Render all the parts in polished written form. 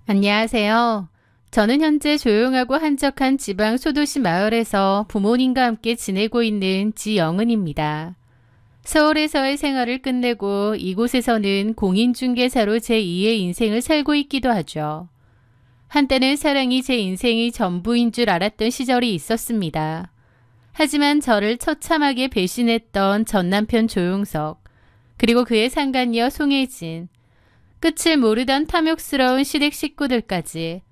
안녕하세요. 저는 현재 조용하고 한적한 지방 소도시 마을에서 부모님과 함께 지내고 있는 지영은입니다. 서울에서의 생활을 끝내고 이곳에서는 공인중개사로 제2의 인생을 살고 있기도 하죠. 한때는 사랑이 제 인생의 전부인 줄 알았던 시절이 있었습니다. 하지만 저를 처참하게 배신했던 전남편 조용석, 그리고 그의 상간녀 송혜진, 끝을 모르던 탐욕스러운 시댁 식구들까지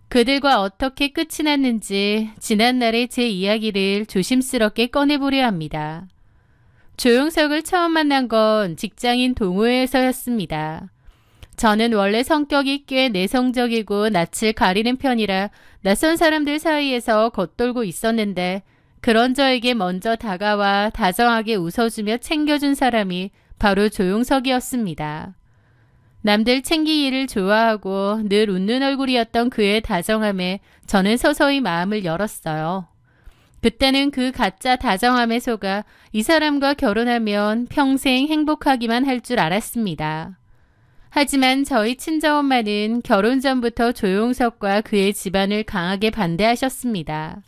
그들과 어떻게 끝이 났는지 지난날의 제 이야기를 조심스럽게 꺼내보려 합니다. 조용석을 처음 만난 건 직장인 동호회에서였습니다. 저는 원래 성격이 꽤 내성적이고 낯을 가리는 편이라 낯선 사람들 사이에서 겉돌고 있었는데 그런 저에게 먼저 다가와 다정하게 웃어주며 챙겨준 사람이 바로 조용석이었습니다. 남들 챙기기를 좋아하고 늘 웃는 얼굴이었던 그의 다정함에 저는 서서히 마음을 열었어요. 그때는 그 가짜 다정함에 속아 이 사람과 결혼하면 평생 행복하기만 할 줄 알았습니다. 하지만 저희 친정엄마는 결혼 전부터 조용석과 그의 집안을 강하게 반대하셨습니다.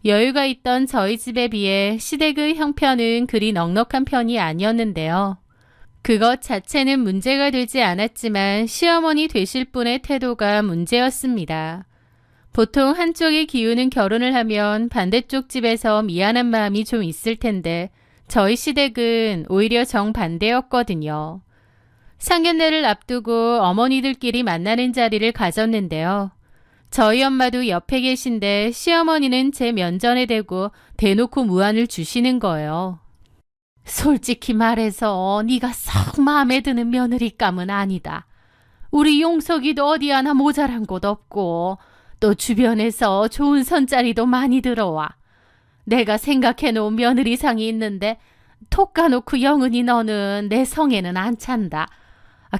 여유가 있던 저희 집에 비해 시댁의 형편은 그리 넉넉한 편이 아니었는데요. 그것 자체는 문제가 되지 않았지만 시어머니 되실 분의 태도가 문제였습니다. 보통 한쪽의 기운은 결혼을 하면 반대쪽 집에서 미안한 마음이 좀 있을 텐데 저희 시댁은 오히려 정반대였거든요. 상견례를 앞두고 어머니들끼리 만나는 자리를 가졌는데요. 저희 엄마도 옆에 계신데 시어머니는 제 면전에 대고 대놓고 무안을 주시는 거예요. 솔직히 말해서 네가 썩 마음에 드는 며느리감은 아니다. 우리 용석이도 어디 하나 모자란 곳 없고 또 주변에서 좋은 선자리도 많이 들어와. 내가 생각해놓은 며느리상이 있는데 톡 까놓고 영은이 너는 내 성에는 안 찬다.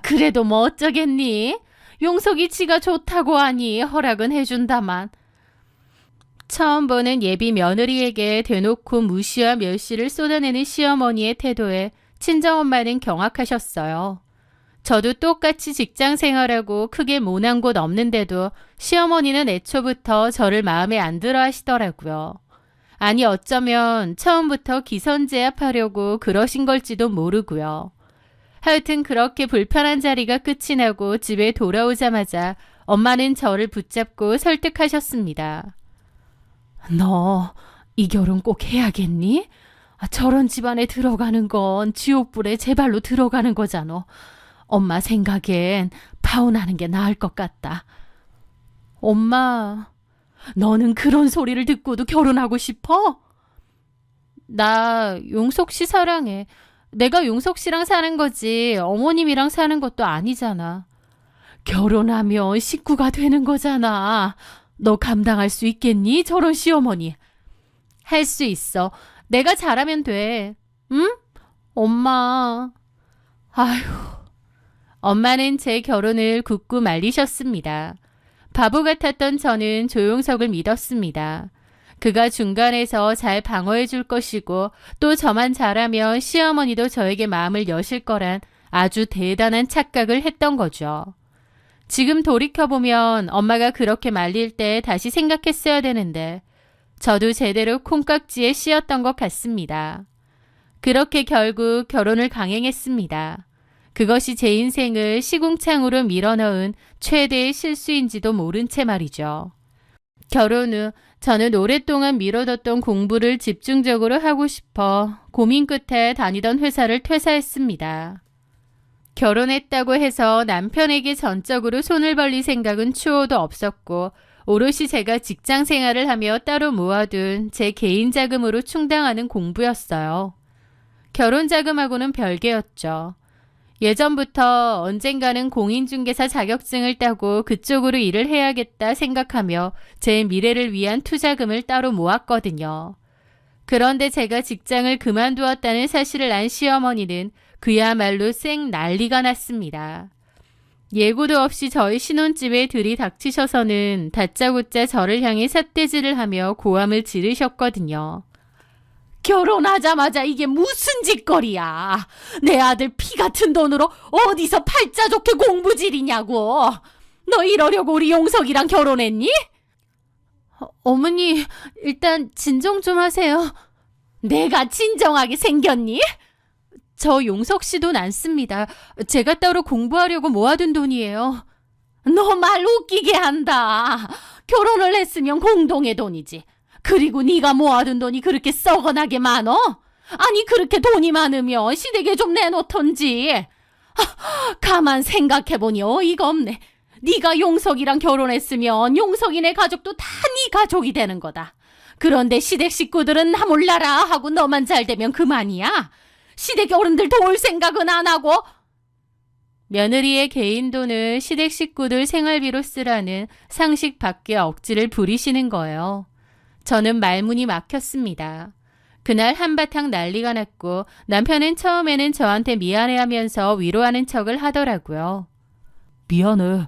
그래도 뭐 어쩌겠니? 용석이 지가 좋다고 하니 허락은 해준다만. 처음 보는 예비 며느리에게 대놓고 무시와 멸시를 쏟아내는 시어머니의 태도에 친정엄마는 경악하셨어요. 저도 똑같이 직장 생활하고 크게 모난 곳 없는데도 시어머니는 애초부터 저를 마음에 안 들어 하시더라고요. 아니 어쩌면 처음부터 기선제압하려고 그러신 걸지도 모르고요. 하여튼 그렇게 불편한 자리가 끝이 나고 집에 돌아오자마자 엄마는 저를 붙잡고 설득하셨습니다. 너 이 결혼 꼭 해야겠니? 저런 집안에 들어가는 건 지옥불에 제 발로 들어가는 거잖아. 엄마 생각엔 파혼하는 게 나을 것 같다. 엄마, 너는 그런 소리를 듣고도 결혼하고 싶어? 나 용석 씨 사랑해. 내가 용석 씨랑 사는 거지 어머님이랑 사는 것도 아니잖아. 결혼하면 식구가 되는 거잖아. 너 감당할 수 있겠니? 저런 시어머니. 할 수 있어. 내가 잘하면 돼. 응? 엄마. 아휴. 엄마는 제 결혼을 굳고 말리셨습니다. 바보 같았던 저는 조용석을 믿었습니다. 그가 중간에서 잘 방어해 줄 것이고 또 저만 잘하면 시어머니도 저에게 마음을 여실 거란 아주 대단한 착각을 했던 거죠. 지금 돌이켜보면 엄마가 그렇게 말릴 때 다시 생각했어야 되는데 저도 제대로 콩깍지에 씌었던 것 같습니다. 그렇게 결국 결혼을 강행했습니다. 그것이 제 인생을 시궁창으로 밀어넣은 최대의 실수인지도 모른 채 말이죠. 결혼 후 저는 오랫동안 미뤄뒀던 공부를 집중적으로 하고 싶어 고민 끝에 다니던 회사를 퇴사했습니다. 결혼했다고 해서 남편에게 전적으로 손을 벌릴 생각은 추호도 없었고 오롯이 제가 직장 생활을 하며 따로 모아둔 제 개인 자금으로 충당하는 공부였어요. 결혼 자금하고는 별개였죠. 예전부터 언젠가는 공인중개사 자격증을 따고 그쪽으로 일을 해야겠다 생각하며 제 미래를 위한 투자금을 따로 모았거든요. 그런데 제가 직장을 그만두었다는 사실을 안 시어머니는 그야말로 쌩 난리가 났습니다. 예고도 없이 저희 신혼집에 들이닥치셔서는 다짜고짜 저를 향해 삿대질을 하며 고함을 지르셨거든요. 결혼하자마자 이게 무슨 짓거리야. 내 아들 피 같은 돈으로 어디서 팔자 좋게 공부질이냐고. 너 이러려고 우리 용석이랑 결혼했니? 어머니, 일단 진정 좀 하세요. 내가 진정하게 생겼니? 저 용석 씨 돈 안 씁니다. 제가 따로 공부하려고 모아둔 돈이에요. 너 말 웃기게 한다. 결혼을 했으면 공동의 돈이지. 그리고 네가 모아둔 돈이 그렇게 썩어나게 많어? 아니 그렇게 돈이 많으면 시댁에 좀 내놓던지. 가만 생각해보니 어이가 없네. 네가 용석이랑 결혼했으면 용석이네 가족도 다 네 가족이 되는 거다. 그런데 시댁 식구들은 나 몰라라 하고 너만 잘 되면 그만이야. 시댁 어른들 도울 생각은 안 하고. 며느리의 개인 돈을 시댁 식구들 생활비로 쓰라는 상식 밖의 억지를 부리시는 거예요. 저는 말문이 막혔습니다. 그날 한바탕 난리가 났고 남편은 처음에는 저한테 미안해하면서 위로하는 척을 하더라고요. 미안해.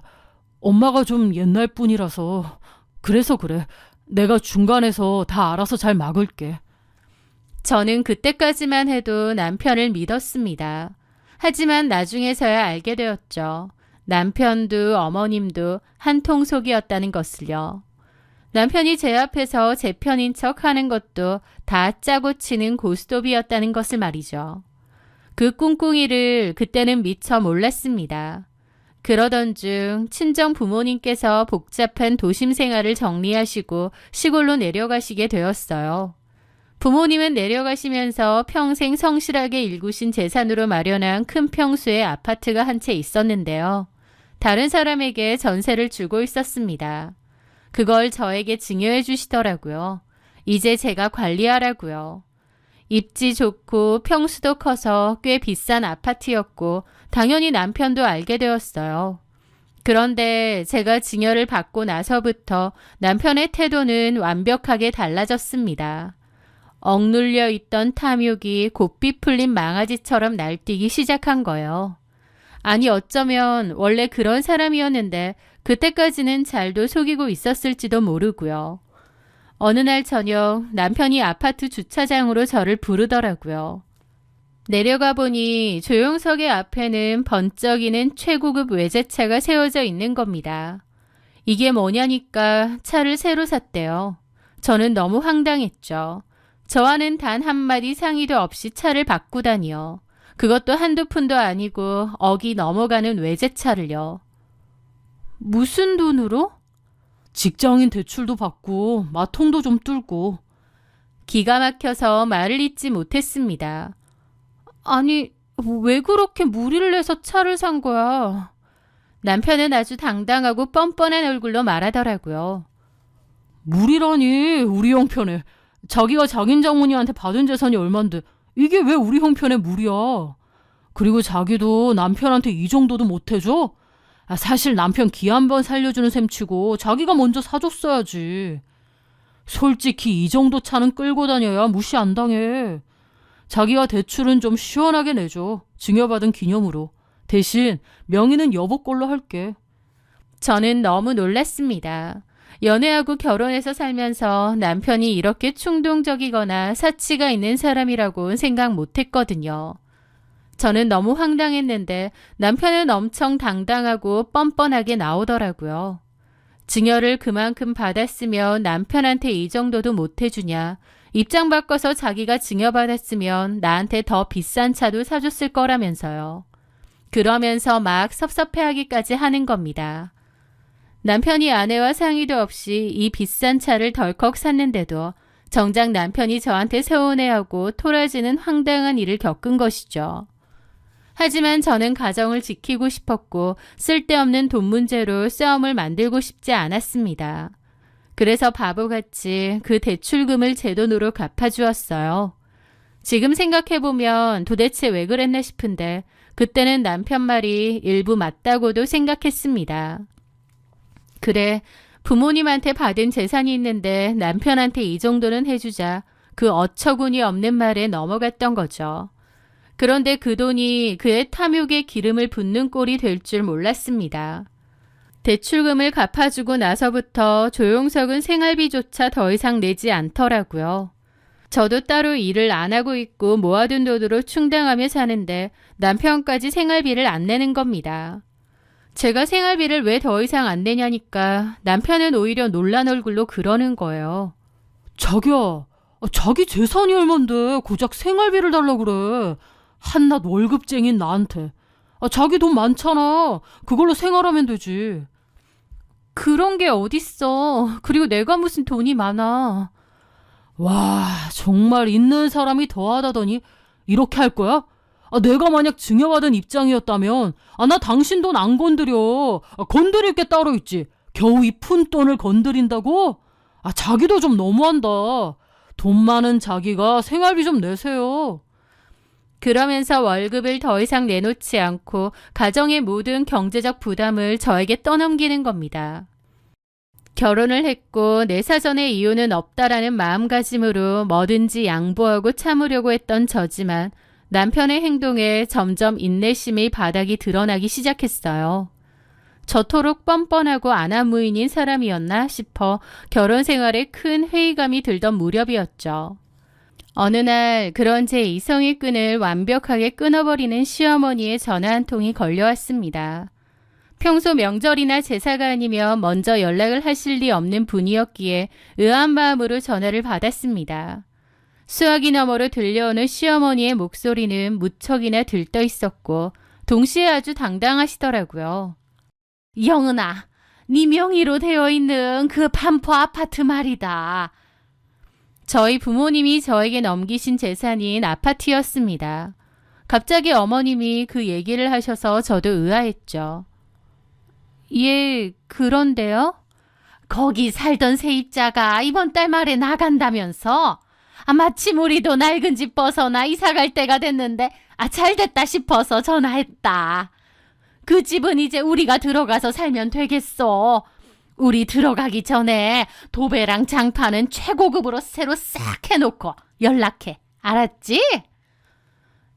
엄마가 좀 옛날 분이라서. 그래서 그래. 내가 중간에서 다 알아서 잘 막을게. 저는 그때까지만 해도 남편을 믿었습니다. 하지만 나중에서야 알게 되었죠. 남편도 어머님도 한통속이었다는 것을요. 남편이 제 앞에서 제 편인 척 하는 것도 다 짜고 치는 고스톱이었다는 것을 말이죠. 그 꿍꿍이를 그때는 미처 몰랐습니다. 그러던 중 친정 부모님께서 복잡한 도심 생활을 정리하시고 시골로 내려가시게 되었어요. 부모님은 내려가시면서 평생 성실하게 일구신 재산으로 마련한 큰 평수의 아파트가 한 채 있었는데요. 다른 사람에게 전세를 주고 있었습니다. 그걸 저에게 증여해 주시더라고요. 이제 제가 관리하라고요. 입지 좋고 평수도 커서 꽤 비싼 아파트였고 당연히 남편도 알게 되었어요. 그런데 제가 증여를 받고 나서부터 남편의 태도는 완벽하게 달라졌습니다. 억눌려 있던 탐욕이 곱비 풀린 망아지처럼 날뛰기 시작한 거예요. 아니 어쩌면 원래 그런 사람이었는데 그때까지는 잘도 속이고 있었을지도 모르고요. 어느 날 저녁 남편이 아파트 주차장으로 저를 부르더라고요. 내려가 보니 조용석의 앞에는 번쩍이는 최고급 외제차가 세워져 있는 겁니다. 이게 뭐냐니까 차를 새로 샀대요. 저는 너무 황당했죠. 저와는 단 한마디 상의도 없이 차를 바꾸다니요. 그것도 한두 푼도 아니고 억이 넘어가는 외제차를요. 무슨 돈으로? 직장인 대출도 받고 마통도 좀 뚫고. 기가 막혀서 말을 잇지 못했습니다. 아니, 왜 그렇게 무리를 내서 차를 산 거야? 남편은 아주 당당하고 뻔뻔한 얼굴로 말하더라고요. 무리라니 우리 형편에. 자기가 장인 장모님한테 받은 재산이 얼만데 이게 왜 우리 형편에 무리야. 그리고 자기도 남편한테 이 정도도 못 해줘? 사실 남편 기 한 번 살려주는 셈치고 자기가 먼저 사줬어야지. 솔직히 이 정도 차는 끌고 다녀야 무시 안 당해. 자기가 대출은 좀 시원하게 내줘. 증여받은 기념으로. 대신 명의는 여보 걸로 할게. 저는 너무 놀랐습니다. 연애하고 결혼해서 살면서 남편이 이렇게 충동적이거나 사치가 있는 사람이라고 생각 못했거든요. 저는 너무 황당했는데 남편은 엄청 당당하고 뻔뻔하게 나오더라고요. 증여를 그만큼 받았으면 남편한테 이 정도도 못해주냐. 입장 바꿔서 자기가 증여받았으면 나한테 더 비싼 차도 사줬을 거라면서요. 그러면서 막 섭섭해하기까지 하는 겁니다. 남편이 아내와 상의도 없이 이 비싼 차를 덜컥 샀는데도 정작 남편이 저한테 서운해하고 토라지는 황당한 일을 겪은 것이죠. 하지만 저는 가정을 지키고 싶었고 쓸데없는 돈 문제로 싸움을 만들고 싶지 않았습니다. 그래서 바보같이 그 대출금을 제 돈으로 갚아주었어요. 지금 생각해보면 도대체 왜 그랬나 싶은데 그때는 남편 말이 일부 맞다고도 생각했습니다. 그래, 부모님한테 받은 재산이 있는데 남편한테 이 정도는 해주자 그 어처구니 없는 말에 넘어갔던 거죠. 그런데 그 돈이 그의 탐욕에 기름을 붓는 꼴이 될 줄 몰랐습니다. 대출금을 갚아주고 나서부터 조용석은 생활비조차 더 이상 내지 않더라고요. 저도 따로 일을 안 하고 있고 모아둔 돈으로 충당하며 사는데 남편까지 생활비를 안 내는 겁니다. 제가 생활비를 왜 더 이상 안 내냐니까 남편은 오히려 놀란 얼굴로 그러는 거예요. 자기야, 자기 재산이 얼만데 고작 생활비를 달라 그래. 한낱 월급쟁인 나한테. 자기 돈 많잖아. 그걸로 생활하면 되지. 그런 게 어딨어. 그리고 내가 무슨 돈이 많아. 와, 정말 있는 사람이 더하다더니 이렇게 할 거야? 내가 만약 증여받은 입장이었다면 나 당신 돈 안 건드려. 건드릴 게 따로 있지. 겨우 이 푼돈을 건드린다고? 자기도 좀 너무한다. 돈 많은 자기가 생활비 좀 내세요. 그러면서 월급을 더 이상 내놓지 않고 가정의 모든 경제적 부담을 저에게 떠넘기는 겁니다. 결혼을 했고 내 사전에 이유는 없다라는 마음가짐으로 뭐든지 양보하고 참으려고 했던 저지만 남편의 행동에 점점 인내심의 바닥이 드러나기 시작했어요. 저토록 뻔뻔하고 안하무인인 사람이었나 싶어 결혼 생활에 큰 회의감이 들던 무렵이었죠. 어느 날 그런 제 이성의 끈을 완벽하게 끊어버리는 시어머니의 전화 한 통이 걸려왔습니다. 평소 명절이나 제사가 아니면 먼저 연락을 하실 리 없는 분이었기에 의아한 마음으로 전화를 받았습니다. 수화기 너머로 들려오는 시어머니의 목소리는 무척이나 들떠 있었고 동시에 아주 당당하시더라고요. 영은아, 네 명의로 되어 있는 그 반포 아파트 말이다. 저희 부모님이 저에게 넘기신 재산인 아파트였습니다. 갑자기 어머님이 그 얘기를 하셔서 저도 의아했죠. 예, 그런데요? 거기 살던 세입자가 이번 달 말에 나간다면서? 마침 우리도 낡은 집 벗어나 이사 갈 때가 됐는데 잘 됐다 싶어서 전화했다. 그 집은 이제 우리가 들어가서 살면 되겠어. 우리 들어가기 전에 도배랑 장판은 최고급으로 새로 싹 해놓고 연락해. 알았지?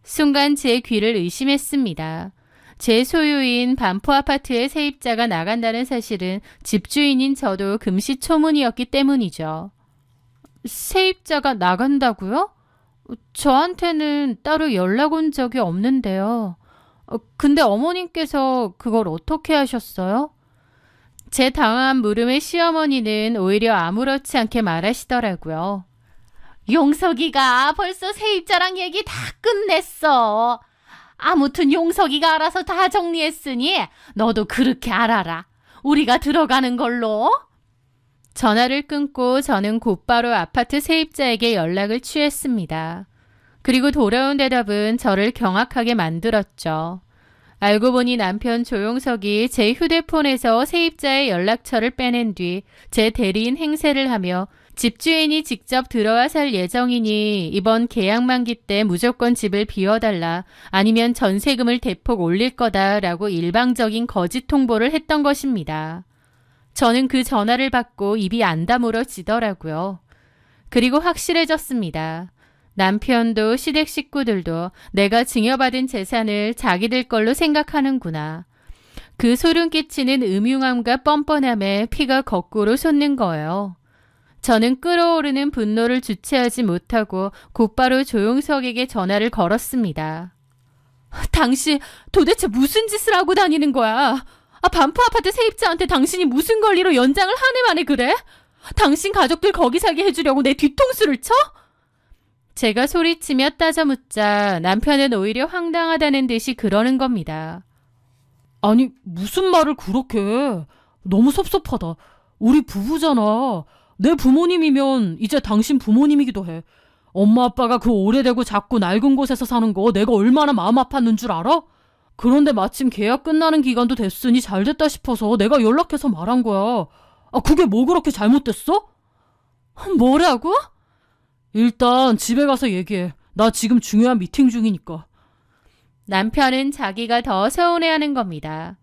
순간 제 귀를 의심했습니다. 제 소유인 반포 아파트의 세입자가 나간다는 사실은 집주인인 저도 금시초문이었기 때문이죠. 세입자가 나간다고요? 저한테는 따로 연락 온 적이 없는데요. 근데 어머님께서 그걸 어떻게 하셨어요? 제 당황한 물음에 시어머니는 오히려 아무렇지 않게 말하시더라고요. 용석이가 벌써 세입자랑 얘기 다 끝냈어. 아무튼 용석이가 알아서 다 정리했으니 너도 그렇게 알아라. 우리가 들어가는 걸로. 전화를 끊고 저는 곧바로 아파트 세입자에게 연락을 취했습니다. 그리고 돌아온 대답은 저를 경악하게 만들었죠. 알고 보니 남편 조용석이 제 휴대폰에서 세입자의 연락처를 빼낸 뒤 제 대리인 행세를 하며 집주인이 직접 들어와 살 예정이니 이번 계약 만기 때 무조건 집을 비워달라, 아니면 전세금을 대폭 올릴 거다라고 일방적인 거짓 통보를 했던 것입니다. 저는 그 전화를 받고 입이 안 다물어지더라고요. 그리고 확실해졌습니다. 남편도 시댁 식구들도 내가 증여받은 재산을 자기들 걸로 생각하는구나. 그 소름 끼치는 음흉함과 뻔뻔함에 피가 거꾸로 솟는 거예요. 저는 끓어오르는 분노를 주체하지 못하고 곧바로 조용석에게 전화를 걸었습니다. 당신 도대체 무슨 짓을 하고 다니는 거야? 반포 아파트 세입자한테 당신이 무슨 권리로 연장을 한 해 만에 그래? 당신 가족들 거기 살게 해주려고 내 뒤통수를 쳐? 제가 소리치며 따져 묻자 남편은 오히려 황당하다는 듯이 그러는 겁니다. 아니, 무슨 말을 그렇게 해. 너무 섭섭하다. 우리 부부잖아. 내 부모님이면 이제 당신 부모님이기도 해. 엄마 아빠가 그 오래되고 작고 낡은 곳에서 사는 거 내가 얼마나 마음 아팠는 줄 알아? 그런데 마침 계약 끝나는 기간도 됐으니 잘 됐다 싶어서 내가 연락해서 말한 거야. 그게 뭐 그렇게 잘못됐어? 뭐라고? 일단 집에 가서 얘기해. 나 지금 중요한 미팅 중이니까. 남편은 자기가 더 서운해하는 겁니다.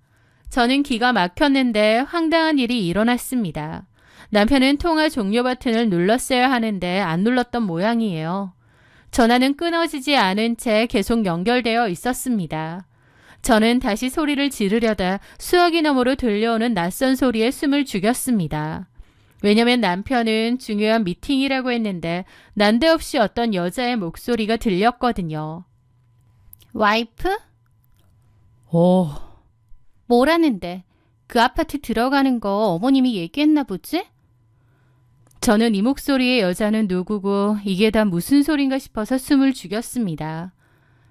저는 기가 막혔는데 황당한 일이 일어났습니다. 남편은 통화 종료 버튼을 눌렀어야 하는데 안 눌렀던 모양이에요. 전화는 끊어지지 않은 채 계속 연결되어 있었습니다. 저는 다시 소리를 지르려다 수화기 너머로 들려오는 낯선 소리에 숨을 죽였습니다. 왜냐면 남편은 중요한 미팅이라고 했는데 난데없이 어떤 여자의 목소리가 들렸거든요. 와이프? 뭐라는데? 그 아파트 들어가는 거 어머님이 얘기했나 보지? 저는 이 목소리의 여자는 누구고 이게 다 무슨 소린가 싶어서 숨을 죽였습니다.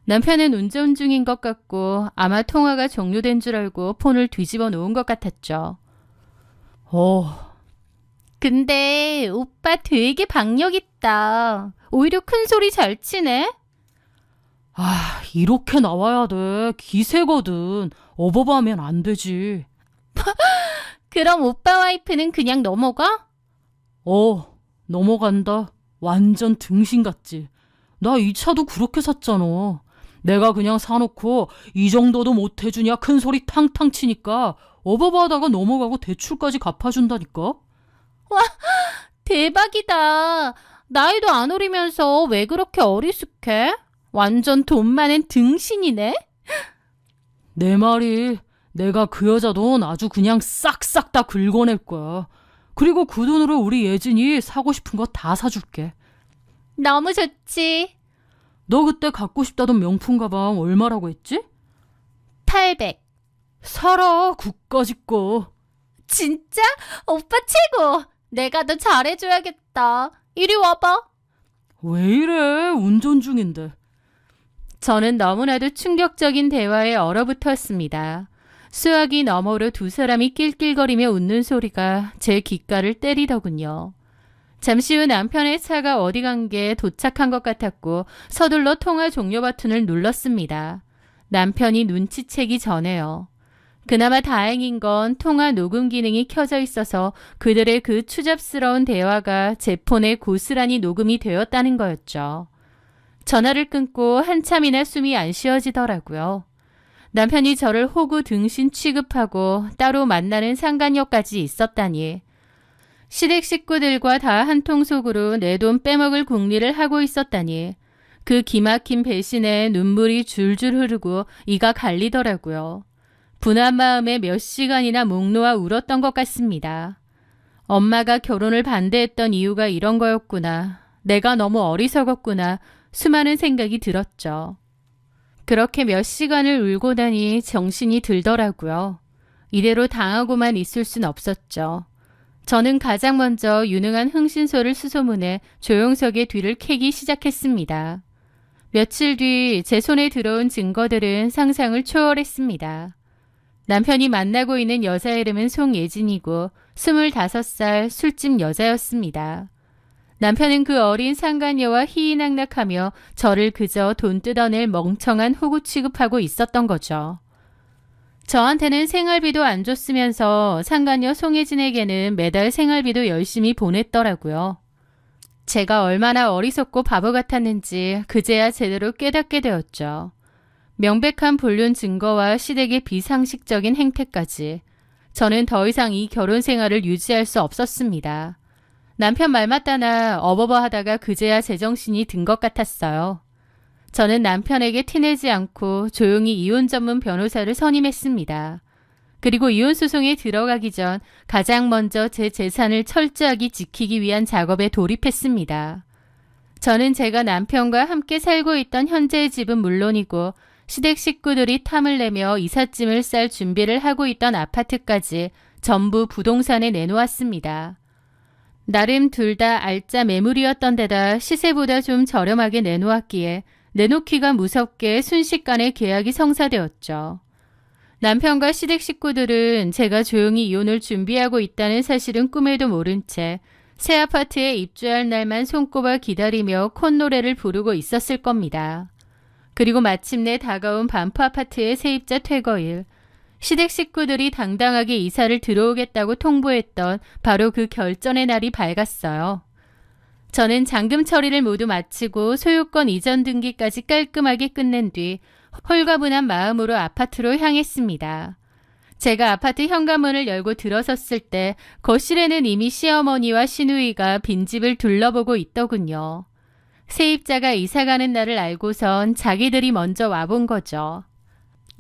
남편은 운전 중인 것 같고 아마 통화가 종료된 줄 알고 폰을 뒤집어 놓은 것 같았죠. 근데 오빠 되게 박력 있다. 오히려 큰 소리 잘 치네. 이렇게 나와야 돼. 기세거든. 어버버하면 안 되지. 그럼 오빠 와이프는 그냥 넘어가? 넘어간다. 완전 등신 같지. 나 이 차도 그렇게 샀잖아. 내가 그냥 사놓고 이 정도도 못 해주냐 큰 소리 탕탕 치니까 어버버하다가 넘어가고 대출까지 갚아준다니까. 대박이다. 나이도 안 어리면서 왜 그렇게 어리숙해? 완전 돈 많은 등신이네? 내 말이 내가 그 여자 돈 아주 그냥 싹싹 다 긁어낼 거야. 그리고 그 돈으로 우리 예진이 사고 싶은 거 다 사줄게. 너무 좋지. 너 그때 갖고 싶다던 명품 가방 얼마라고 했지? 800. 사라 그까짓 거. 진짜? 오빠 최고. 내가 너 잘해줘야겠다. 이리 와봐. 왜 이래? 운전 중인데. 저는 너무나도 충격적인 대화에 얼어붙었습니다. 수화기 너머로 두 사람이 낄낄거리며 웃는 소리가 제 귓가를 때리더군요. 잠시 후 남편의 차가 어디 간 게 도착한 것 같았고 서둘러 통화 종료 버튼을 눌렀습니다. 남편이 눈치채기 전에요. 그나마 다행인 건 통화 녹음 기능이 켜져 있어서 그들의 그 추잡스러운 대화가 제 폰에 고스란히 녹음이 되었다는 거였죠. 전화를 끊고 한참이나 숨이 안 쉬어지더라고요. 남편이 저를 호구 등신 취급하고 따로 만나는 상간녀까지 있었다니. 시댁 식구들과 다 한통 속으로 내 돈 빼먹을 궁리를 하고 있었다니. 그 기막힌 배신에 눈물이 줄줄 흐르고 이가 갈리더라고요. 분한 마음에 몇 시간이나 목 놓아 울었던 것 같습니다. 엄마가 결혼을 반대했던 이유가 이런 거였구나. 내가 너무 어리석었구나. 수많은 생각이 들었죠. 그렇게 몇 시간을 울고 나니 정신이 들더라고요. 이대로 당하고만 있을 순 없었죠. 저는 가장 먼저 유능한 흥신소를 수소문해 조용석의 뒤를 캐기 시작했습니다. 며칠 뒤 제 손에 들어온 증거들은 상상을 초월했습니다. 남편이 만나고 있는 여자 이름은 송예진이고 25살 술집 여자였습니다. 남편은 그 어린 상간녀와 희희낙낙하며 저를 그저 돈 뜯어낼 멍청한 호구 취급하고 있었던 거죠. 저한테는 생활비도 안 줬으면서 상간녀 송혜진에게는 매달 생활비도 열심히 보냈더라고요. 제가 얼마나 어리석고 바보 같았는지 그제야 제대로 깨닫게 되었죠. 명백한 불륜 증거와 시댁의 비상식적인 행태까지. 저는 더 이상 이 결혼 생활을 유지할 수 없었습니다. 남편 말 맞다나 어버버하다가 그제야 제정신이 든 것 같았어요. 저는 남편에게 티내지 않고 조용히 이혼 전문 변호사를 선임했습니다. 그리고 이혼 소송에 들어가기 전 가장 먼저 제 재산을 철저하게 지키기 위한 작업에 돌입했습니다. 저는 제가 남편과 함께 살고 있던 현재의 집은 물론이고 시댁 식구들이 탐을 내며 이삿짐을 쌀 준비를 하고 있던 아파트까지 전부 부동산에 내놓았습니다. 나름 둘 다 알짜 매물이었던 데다 시세보다 좀 저렴하게 내놓았기에 내놓기가 무섭게 순식간에 계약이 성사되었죠. 남편과 시댁 식구들은 제가 조용히 이혼을 준비하고 있다는 사실은 꿈에도 모른 채 새 아파트에 입주할 날만 손꼽아 기다리며 콧노래를 부르고 있었을 겁니다. 그리고 마침내 다가온 반포 아파트의 세입자 퇴거일. 시댁 식구들이 당당하게 이사를 들어오겠다고 통보했던 바로 그 결전의 날이 밝았어요. 저는 잔금 처리를 모두 마치고 소유권 이전 등기까지 깔끔하게 끝낸 뒤 홀가분한 마음으로 아파트로 향했습니다. 제가 아파트 현관문을 열고 들어섰을 때 거실에는 이미 시어머니와 시누이가 빈집을 둘러보고 있더군요. 세입자가 이사가는 날을 알고선 자기들이 먼저 와본 거죠.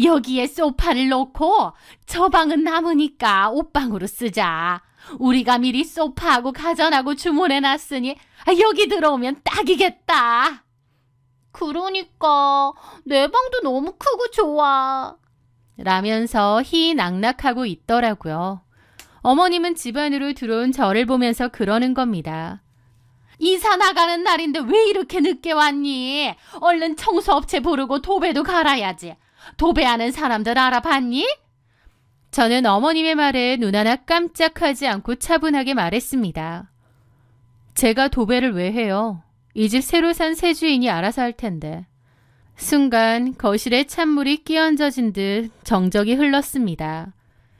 여기에 소파를 놓고 저 방은 남으니까 옷방으로 쓰자. 우리가 미리 소파하고 가전하고 주문해놨으니 여기 들어오면 딱이겠다. 그러니까 내 방도 너무 크고 좋아. 라면서 희낙낙하고 있더라고요. 어머님은 집 안으로 들어온 저를 보면서 그러는 겁니다. 이사 나가는 날인데 왜 이렇게 늦게 왔니? 얼른 청소업체 부르고 도배도 갈아야지. 도배하는 사람들 알아봤니? 저는 어머님의 말에 눈 하나 깜짝하지 않고 차분하게 말했습니다. 제가 도배를 왜 해요? 이 집 새로 산 새 주인이 알아서 할 텐데. 순간 거실에 찬물이 끼얹어진 듯 정적이 흘렀습니다.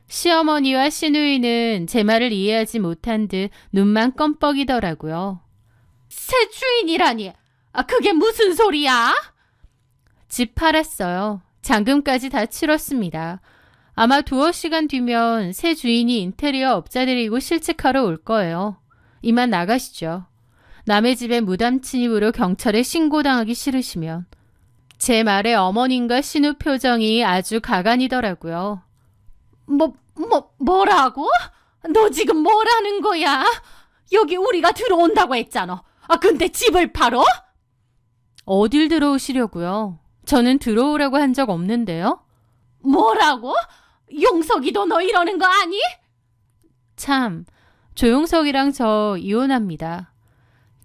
시어머니와 시누이는 제 말을 이해하지 못한 듯 눈만 껌뻑이더라고요. 새 주인이라니! 그게 무슨 소리야? 집 팔았어요. 잔금까지 다 치렀습니다. 아마 두어 시간 뒤면 새 주인이 인테리어 업자 데리고 실직하러 올 거예요. 이만 나가시죠. 남의 집에 무단 침입으로 경찰에 신고당하기 싫으시면. 제 말에 어머님과 신우 표정이 아주 가관이더라고요. 뭐라고? 너 지금 뭐라는 거야? 여기 우리가 들어온다고 했잖아. 근데 집을 팔어? 어딜 들어오시려고요? 저는 들어오라고 한 적 없는데요. 뭐라고? 용석이도 너 이러는 거 아니? 참, 조용석이랑 저 이혼합니다.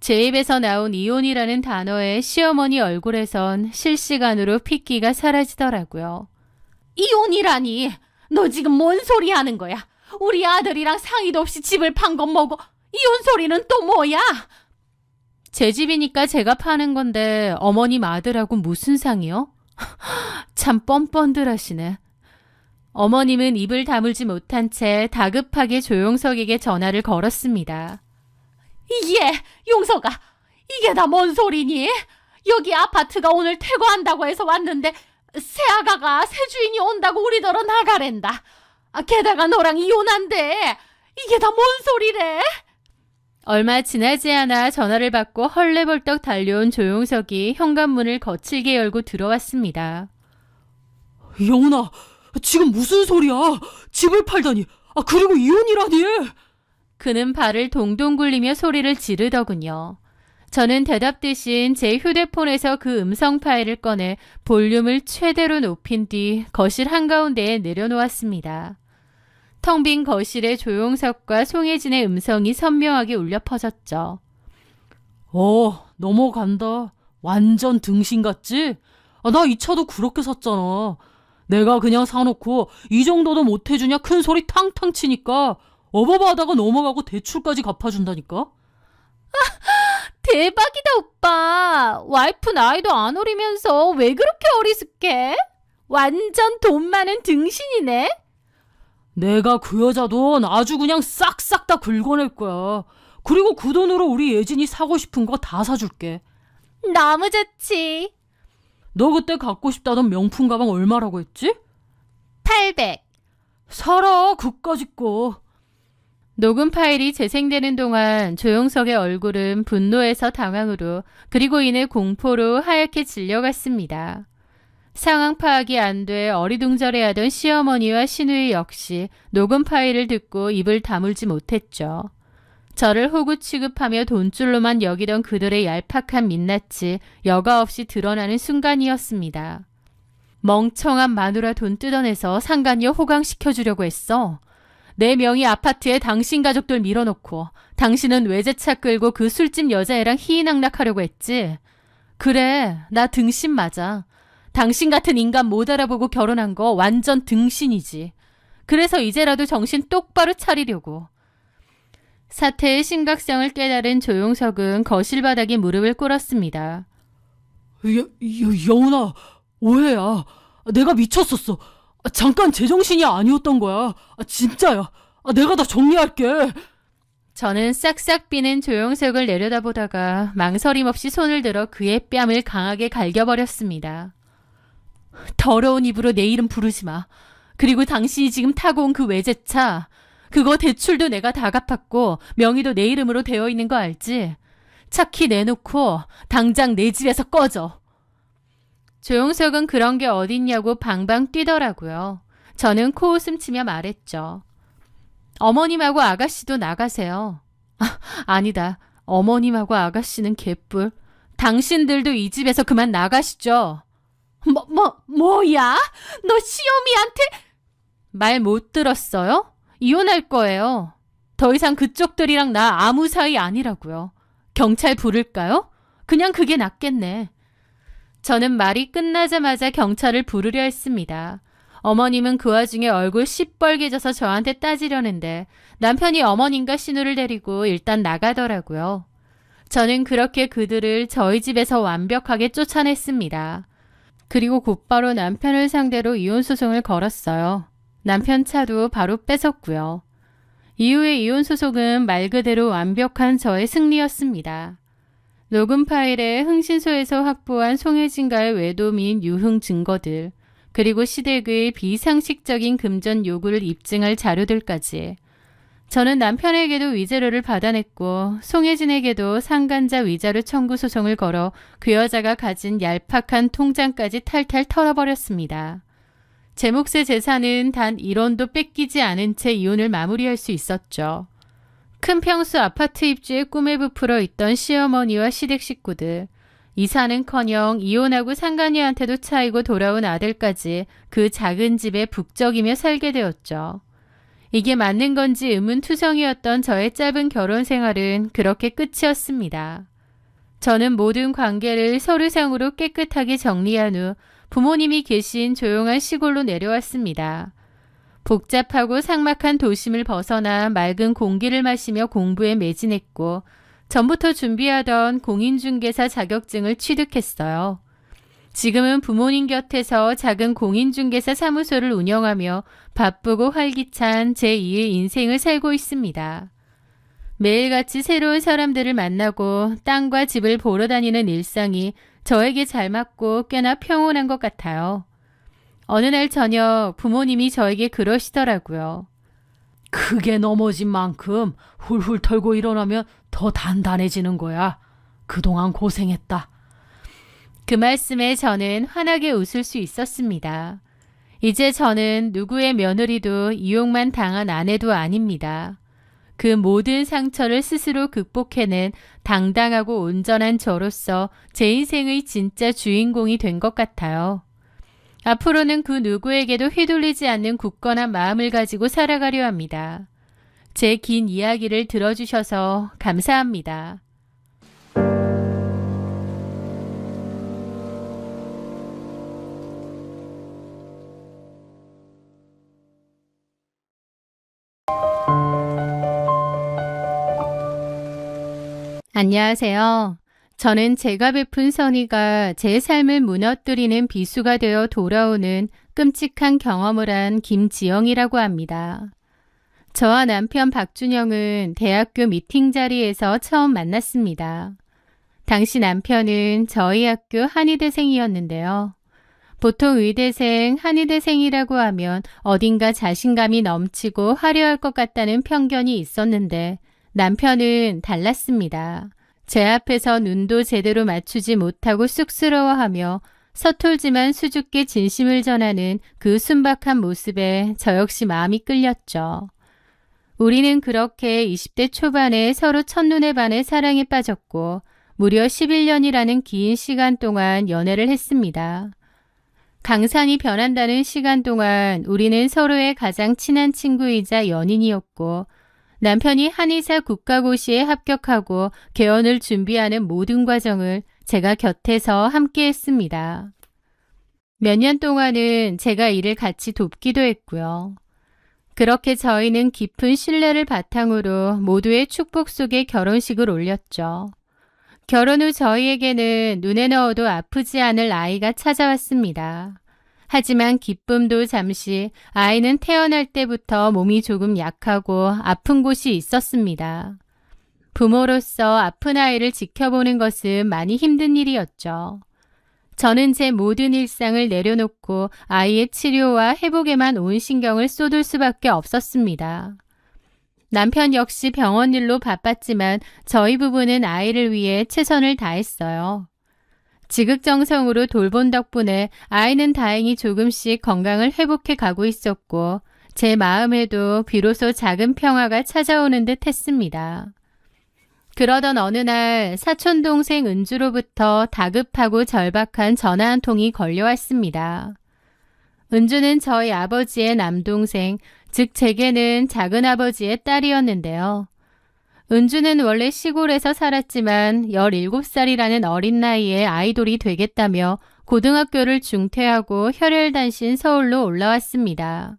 제 입에서 나온 이혼이라는 단어에 시어머니 얼굴에선 실시간으로 핏기가 사라지더라고요. 이혼이라니? 너 지금 뭔 소리 하는 거야? 우리 아들이랑 상의도 없이 집을 판 건 뭐고 이혼 소리는 또 뭐야? 제 집이니까 제가 파는 건데 어머님 아들하고 무슨 상이요? 참 뻔뻔들하시네. 어머님은 입을 다물지 못한 채 다급하게 조용석에게 전화를 걸었습니다. 용석아, 이게 다 뭔 소리니? 여기 아파트가 오늘 퇴거한다고 해서 왔는데 새 아가가 새 주인이 온다고 우리더러 나가랜다. 게다가 너랑 이혼한대. 이게 다 뭔 소리래? 얼마 지나지 않아 전화를 받고 헐레벌떡 달려온 조용석이 현관문을 거칠게 열고 들어왔습니다. 영훈아, 지금 무슨 소리야? 집을 팔다니. 그리고 이혼이라니. 그는 발을 동동 굴리며 소리를 지르더군요. 저는 대답 대신 제 휴대폰에서 그 음성 파일을 꺼내 볼륨을 최대로 높인 뒤 거실 한가운데에 내려놓았습니다. 텅 빈 거실에 조용석과 송혜진의 음성이 선명하게 울려 퍼졌죠. 넘어간다. 완전 등신 같지? 나 이 차도 그렇게 샀잖아. 내가 그냥 사놓고 이 정도도 못 해주냐 큰 소리 탕탕 치니까 어버바다가 넘어가고 대출까지 갚아준다니까? 대박이다 오빠. 와이프 나이도 안 어리면서 왜 그렇게 어리숙해? 완전 돈 많은 등신이네. 내가 그 여자 돈 아주 그냥 싹싹 다 긁어낼 거야. 그리고 그 돈으로 우리 예진이 사고 싶은 거 다 사줄게. 너무 좋지. 너 그때 갖고 싶다던 명품 가방 얼마라고 했지? 800. 사라 그까짓 거. 녹음 파일이 재생되는 동안 조용석의 얼굴은 분노에서 당황으로 그리고 이내 공포로 하얗게 질려갔습니다. 상황 파악이 안 돼 어리둥절해하던 시어머니와 시누이 역시 녹음 파일을 듣고 입을 다물지 못했죠. 저를 호구 취급하며 돈줄로만 여기던 그들의 얄팍한 민낯이 여과 없이 드러나는 순간이었습니다. 멍청한 마누라 돈 뜯어내서 상간녀 호강시켜주려고 했어. 내 명의 아파트에 당신 가족들 밀어놓고 당신은 외제차 끌고 그 술집 여자애랑 희희낙낙하려고 했지. 그래, 나 등신 맞아. 당신 같은 인간 못 알아보고 결혼한 거 완전 등신이지. 그래서 이제라도 정신 똑바로 차리려고. 사태의 심각성을 깨달은 조용석은 거실 바닥에 무릎을 꿇었습니다. 영훈아, 오해야. 내가 미쳤었어. 잠깐 제정신이 아니었던 거야. 진짜야. 내가 다 정리할게. 저는 싹싹 비는 조용석을 내려다보다가 망설임 없이 손을 들어 그의 뺨을 강하게 갈겨버렸습니다. 더러운 입으로 내 이름 부르지 마. 그리고 당신이 지금 타고 온 그 외제차, 그거 대출도 내가 다 갚았고 명의도 내 이름으로 되어 있는 거 알지? 차키 내놓고 당장 내 집에서 꺼져. 조용석은 그런 게 어딨냐고 방방 뛰더라고요. 저는 코웃음 치며 말했죠. 어머님하고 아가씨도 나가세요. 아니다. 어머님하고 아가씨는 개뿔. 당신들도 이 집에서 그만 나가시죠. 뭐야? 너 시어미한테? 말 못 들었어요? 이혼할 거예요. 더 이상 그쪽들이랑 나 아무 사이 아니라고요. 경찰 부를까요? 그냥 그게 낫겠네. 저는 말이 끝나자마자 경찰을 부르려 했습니다. 어머님은 그 와중에 얼굴 시뻘개져서 저한테 따지려는데 남편이 어머님과 신우를 데리고 일단 나가더라고요. 저는 그렇게 그들을 저희 집에서 완벽하게 쫓아냈습니다. 그리고 곧바로 남편을 상대로 이혼소송을 걸었어요. 남편 차도 바로 뺏었고요. 이후의 이혼소송은 말 그대로 완벽한 저의 승리였습니다. 녹음 파일에 흥신소에서 확보한 송혜진과의 외도 및 유흥 증거들, 그리고 시댁의 비상식적인 금전 요구를 입증할 자료들까지. 저는 남편에게도 위자료를 받아냈고 송혜진에게도 상간자 위자료 청구 소송을 걸어 그 여자가 가진 얄팍한 통장까지 탈탈 털어버렸습니다. 제 몫의 재산은 단 1원도 뺏기지 않은 채 이혼을 마무리할 수 있었죠. 큰 평수 아파트 입주에 꿈에 부풀어 있던 시어머니와 시댁 식구들, 이사는커녕 이혼하고 상간녀한테도 차이고 돌아온 아들까지 그 작은 집에 북적이며 살게 되었죠. 이게 맞는 건지 의문투성이었던 저의 짧은 결혼 생활은 그렇게 끝이었습니다. 저는 모든 관계를 서류상으로 깨끗하게 정리한 후 부모님이 계신 조용한 시골로 내려왔습니다. 복잡하고 삭막한 도심을 벗어나 맑은 공기를 마시며 공부에 매진했고 전부터 준비하던 공인중개사 자격증을 취득했어요. 지금은 부모님 곁에서 작은 공인중개사 사무소를 운영하며 바쁘고 활기찬 제2의 인생을 살고 있습니다. 매일같이 새로운 사람들을 만나고 땅과 집을 보러 다니는 일상이 저에게 잘 맞고 꽤나 평온한 것 같아요. 어느 날 저녁 부모님이 저에게 그러시더라고요. 크게 넘어진 만큼 훌훌 털고 일어나면 더 단단해지는 거야. 그동안 고생했다. 그 말씀에 저는 환하게 웃을 수 있었습니다. 이제 저는 누구의 며느리도 이용만 당한 아내도 아닙니다. 그 모든 상처를 스스로 극복해낸 당당하고 온전한 저로서 제 인생의 진짜 주인공이 된 것 같아요. 앞으로는 그 누구에게도 휘둘리지 않는 굳건한 마음을 가지고 살아가려 합니다. 제 긴 이야기를 들어주셔서 감사합니다. 안녕하세요. 저는 제가 베푼 선의가 제 삶을 무너뜨리는 비수가 되어 돌아오는 끔찍한 경험을 한 김지영이라고 합니다. 저와 남편 박준영은 대학교 미팅 자리에서 처음 만났습니다. 당시 남편은 저희 학교 한의대생이었는데요. 보통 의대생, 한의대생이라고 하면 어딘가 자신감이 넘치고 화려할 것 같다는 편견이 있었는데 남편은 달랐습니다. 제 앞에서 눈도 제대로 맞추지 못하고 쑥스러워하며 서툴지만 수줍게 진심을 전하는 그 순박한 모습에 저 역시 마음이 끌렸죠. 우리는 그렇게 20대 초반에 서로 첫눈에 반해 사랑에 빠졌고 무려 11년이라는 긴 시간 동안 연애를 했습니다. 강산이 변한다는 시간 동안 우리는 서로의 가장 친한 친구이자 연인이었고 남편이 한의사 국가고시에 합격하고 개원을 준비하는 모든 과정을 제가 곁에서 함께 했습니다. 몇 년 동안은 제가 이를 같이 돕기도 했고요. 그렇게 저희는 깊은 신뢰를 바탕으로 모두의 축복 속에 결혼식을 올렸죠. 결혼 후 저희에게는 눈에 넣어도 아프지 않을 아이가 찾아왔습니다. 하지만 기쁨도 잠시 아이는 태어날 때부터 몸이 조금 약하고 아픈 곳이 있었습니다. 부모로서 아픈 아이를 지켜보는 것은 많이 힘든 일이었죠. 저는 제 모든 일상을 내려놓고 아이의 치료와 회복에만 온 신경을 쏟을 수밖에 없었습니다. 남편 역시 병원 일로 바빴지만 저희 부부는 아이를 위해 최선을 다했어요. 지극정성으로 돌본 덕분에 아이는 다행히 조금씩 건강을 회복해 가고 있었고 제 마음에도 비로소 작은 평화가 찾아오는 듯 했습니다. 그러던 어느 날 사촌동생 은주로부터 다급하고 절박한 전화 한 통이 걸려왔습니다. 은주는 저희 아버지의 남동생, 즉 제게는 작은아버지의 딸이었는데요. 은주는 원래 시골에서 살았지만 17살이라는 어린 나이에 아이돌이 되겠다며 고등학교를 중퇴하고 혈혈단신 서울로 올라왔습니다.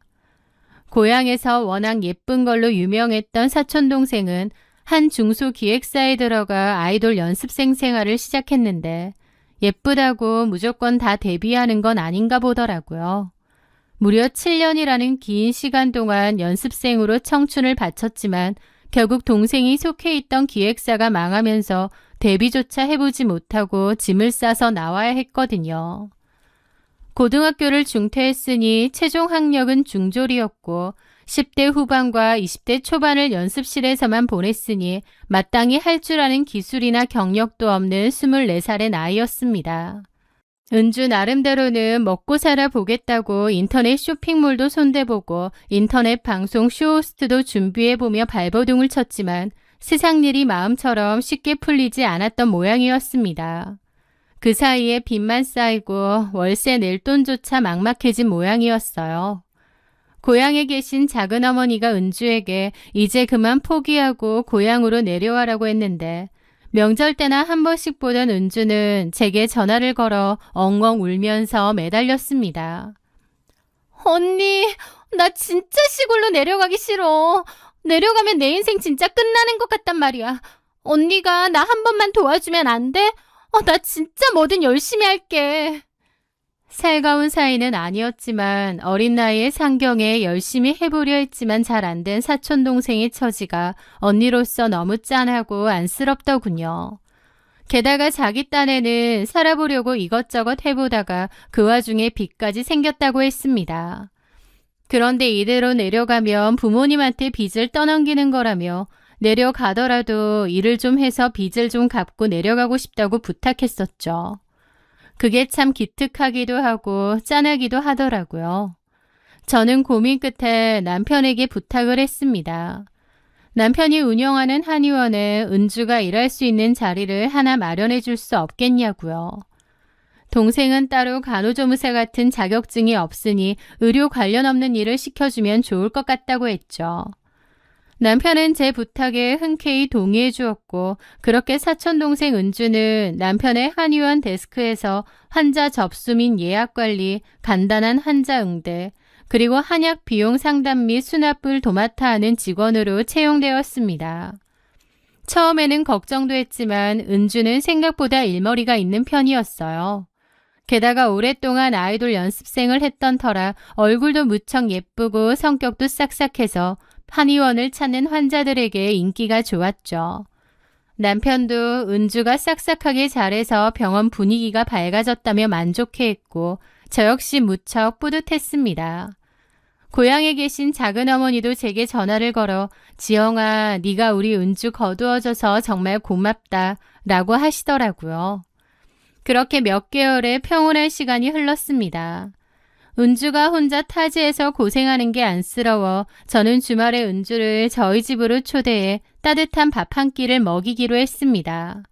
고향에서 워낙 예쁜 걸로 유명했던 사촌동생은 한 중소기획사에 들어가 아이돌 연습생 생활을 시작했는데 예쁘다고 무조건 다 데뷔하는 건 아닌가 보더라고요. 무려 7년이라는 긴 시간 동안 연습생으로 청춘을 바쳤지만 결국 동생이 속해 있던 기획사가 망하면서 데뷔조차 해보지 못하고 짐을 싸서 나와야 했거든요. 고등학교를 중퇴했으니 최종 학력은 중졸이었고 10대 후반과 20대 초반을 연습실에서만 보냈으니 마땅히 할 줄 아는 기술이나 경력도 없는 24살의 나이였습니다. 은주 나름대로는 먹고 살아 보겠다고 인터넷 쇼핑몰도 손대보고 인터넷 방송 쇼호스트도 준비해보며 발버둥을 쳤지만 세상 일이 마음처럼 쉽게 풀리지 않았던 모양이었습니다. 그 사이에 빚만 쌓이고 월세 낼 돈조차 막막해진 모양이었어요. 고향에 계신 작은어머니가 은주에게 이제 그만 포기하고 고향으로 내려와라고 했는데 명절 때나 한 번씩 보던 은주는 제게 전화를 걸어 엉엉 울면서 매달렸습니다. 언니, 나 진짜 시골로 내려가기 싫어. 내려가면 내 인생 진짜 끝나는 것 같단 말이야. 언니가 나 한 번만 도와주면 안 돼? 나 진짜 뭐든 열심히 할게. 살가운 사이는 아니었지만 어린 나이에 상경에 열심히 해보려 했지만 잘 안 된 사촌동생의 처지가 언니로서 너무 짠하고 안쓰럽더군요. 게다가 자기 딴에는 살아보려고 이것저것 해보다가 그 와중에 빚까지 생겼다고 했습니다. 그런데 이대로 내려가면 부모님한테 빚을 떠넘기는 거라며 내려가더라도 일을 좀 해서 빚을 좀 갚고 내려가고 싶다고 부탁했었죠. 그게 참 기특하기도 하고 짠하기도 하더라고요. 저는 고민 끝에 남편에게 부탁을 했습니다. 남편이 운영하는 한의원에 은주가 일할 수 있는 자리를 하나 마련해 줄 수 없겠냐고요. 동생은 따로 간호조무사 같은 자격증이 없으니 의료 관련 없는 일을 시켜주면 좋을 것 같다고 했죠. 남편은 제 부탁에 흔쾌히 동의해 주었고 그렇게 사촌동생 은주는 남편의 한의원 데스크에서 환자 접수 및 예약 관리, 간단한 환자 응대, 그리고 한약 비용 상담 및 수납을 도맡아 하는 직원으로 채용되었습니다. 처음에는 걱정도 했지만 은주는 생각보다 일머리가 있는 편이었어요. 게다가 오랫동안 아이돌 연습생을 했던 터라 얼굴도 무척 예쁘고 성격도 싹싹해서 한의원을 찾는 환자들에게 인기가 좋았죠. 남편도 은주가 싹싹하게 잘해서 병원 분위기가 밝아졌다며 만족해했고 저 역시 무척 뿌듯했습니다. 고향에 계신 작은어머니도 제게 전화를 걸어 지영아, 네가 우리 은주 거두어줘서 정말 고맙다 라고 하시더라고요. 그렇게 몇 개월의 평온한 시간이 흘렀습니다. 은주가 혼자 타지에서 고생하는 게 안쓰러워 저는 주말에 은주를 저희 집으로 초대해 따뜻한 밥 한 끼를 먹이기로 했습니다.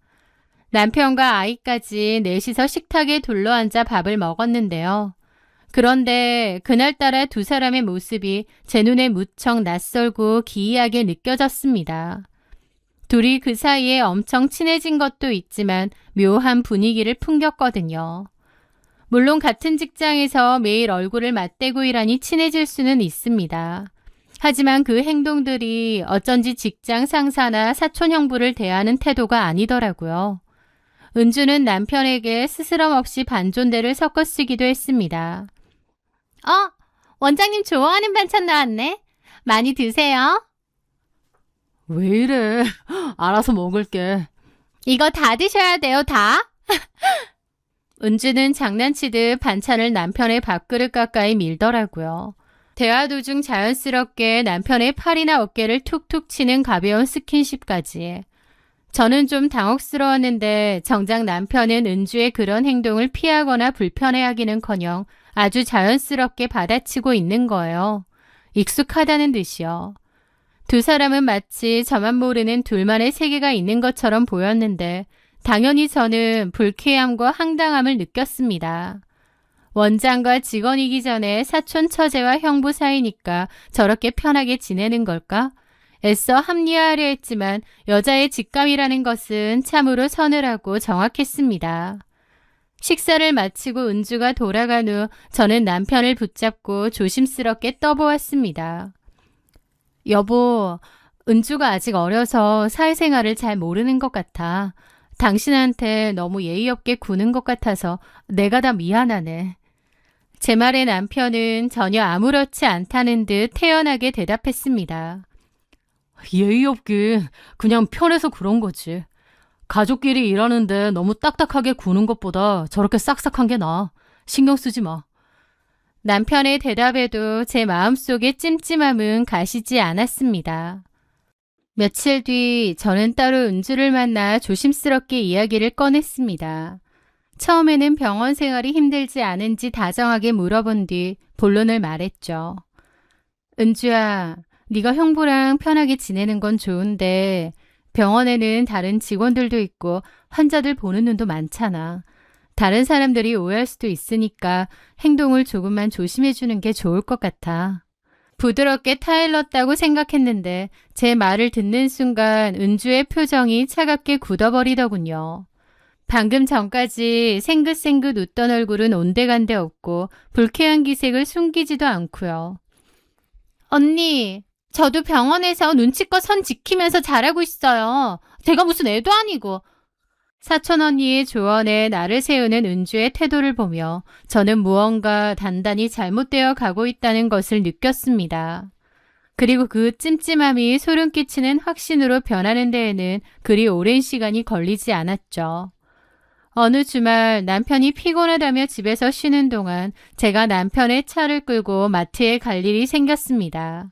남편과 아이까지 넷이서 식탁에 둘러앉아 밥을 먹었는데요. 그런데 그날따라 두 사람의 모습이 제 눈에 무척 낯설고 기이하게 느껴졌습니다. 둘이 그 사이에 엄청 친해진 것도 있지만 묘한 분위기를 풍겼거든요. 물론 같은 직장에서 매일 얼굴을 맞대고 일하니 친해질 수는 있습니다. 하지만 그 행동들이 어쩐지 직장 상사나 사촌 형부를 대하는 태도가 아니더라고요. 은주는 남편에게 스스럼 없이 반존대를 섞어 쓰기도 했습니다. 원장님 좋아하는 반찬 나왔네. 많이 드세요. 왜 이래? 알아서 먹을게. 이거 다 드셔야 돼요, 다. 은주는 장난치듯 반찬을 남편의 밥그릇 가까이 밀더라고요. 대화 도중 자연스럽게 남편의 팔이나 어깨를 툭툭 치는 가벼운 스킨십까지. 저는 좀 당혹스러웠는데 정작 남편은 은주의 그런 행동을 피하거나 불편해하기는커녕 아주 자연스럽게 받아치고 있는 거예요. 익숙하다는 듯이요. 두 사람은 마치 저만 모르는 둘만의 세계가 있는 것처럼 보였는데 당연히 저는 불쾌함과 황당함을 느꼈습니다. 원장과 직원이기 전에 사촌 처제와 형부 사이니까 저렇게 편하게 지내는 걸까? 애써 합리화하려 했지만 여자의 직감이라는 것은 참으로 서늘하고 정확했습니다. 식사를 마치고 은주가 돌아간 후 저는 남편을 붙잡고 조심스럽게 떠보았습니다. 여보, 은주가 아직 어려서 사회생활을 잘 모르는 것 같아. 당신한테 너무 예의 없게 구는 것 같아서 내가 다 미안하네. 제 말에 남편은 전혀 아무렇지 않다는 듯 태연하게 대답했습니다. 예의 없긴 그냥 편해서 그런 거지. 가족끼리 일하는데 너무 딱딱하게 구는 것보다 저렇게 싹싹한 게 나아. 신경 쓰지 마. 남편의 대답에도 제 마음속의 찜찜함은 가시지 않았습니다. 며칠 뒤 저는 따로 은주를 만나 조심스럽게 이야기를 꺼냈습니다. 처음에는 병원 생활이 힘들지 않은지 다정하게 물어본 뒤 본론을 말했죠. 은주야, 네가 형부랑 편하게 지내는 건 좋은데 병원에는 다른 직원들도 있고 환자들 보는 눈도 많잖아. 다른 사람들이 오해할 수도 있으니까 행동을 조금만 조심해 주는 게 좋을 것 같아. 부드럽게 타일렀다고 생각했는데 제 말을 듣는 순간 은주의 표정이 차갑게 굳어버리더군요. 방금 전까지 생긋생긋 웃던 얼굴은 온데간데 없고 불쾌한 기색을 숨기지도 않고요. 언니, 저도 병원에서 눈치껏 선 지키면서 잘하고 있어요. 제가 무슨 애도 아니고. 사촌 언니의 조언에 나를 세우는 은주의 태도를 보며 저는 무언가 단단히 잘못되어 가고 있다는 것을 느꼈습니다. 그리고 그 찜찜함이 소름 끼치는 확신으로 변하는 데에는 그리 오랜 시간이 걸리지 않았죠. 어느 주말 남편이 피곤하다며 집에서 쉬는 동안 제가 남편의 차를 끌고 마트에 갈 일이 생겼습니다.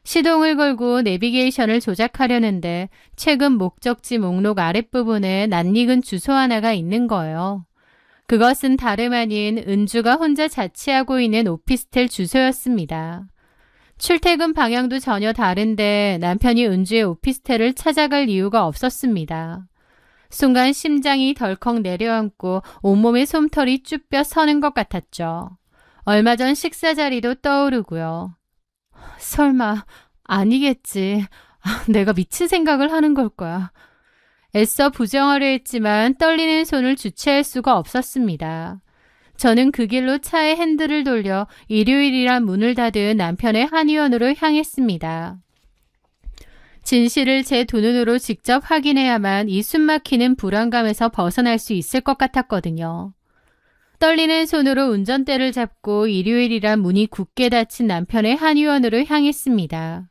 시동을 걸고 내비게이션을 조작하려는데 최근 목적지 목록 아랫부분에 낯익은 주소 하나가 있는 거예요. 그것은 다름 아닌 은주가 혼자 자취하고 있는 오피스텔 주소였습니다. 출퇴근 방향도 전혀 다른데 남편이 은주의 오피스텔을 찾아갈 이유가 없었습니다. 순간 심장이 덜컥 내려앉고 온몸에 솜털이 쭈뼛 서는 것 같았죠. 얼마 전 식사 자리도 떠오르고요. 설마 아니겠지. 내가 미친 생각을 하는 걸 거야. 애써 부정하려 했지만 떨리는 손을 주체할 수가 없었습니다. 저는 그 길로 차의 핸들을 돌려 일요일이란 문을 닫은 남편의 한의원으로 향했습니다. 진실을 제 두 눈으로 직접 확인해야만 이 숨막히는 불안감에서 벗어날 수 있을 것 같았거든요. 떨리는 손으로 운전대를 잡고 일요일이란 문이 굳게 닫힌 남편의 한의원으로 향했습니다.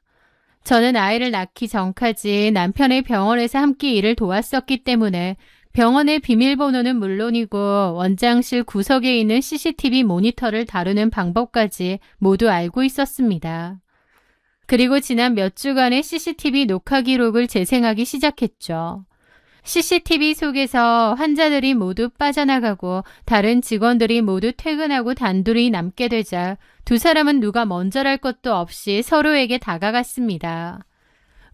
저는 아이를 낳기 전까지 남편의 병원에서 함께 일을 도왔었기 때문에 병원의 비밀번호는 물론이고 원장실 구석에 있는 CCTV 모니터를 다루는 방법까지 모두 알고 있었습니다. 그리고 지난 몇 주간의 CCTV 녹화 기록을 재생하기 시작했죠. CCTV 속에서 환자들이 모두 빠져나가고 다른 직원들이 모두 퇴근하고 단둘이 남게 되자 두 사람은 누가 먼저랄 것도 없이 서로에게 다가갔습니다.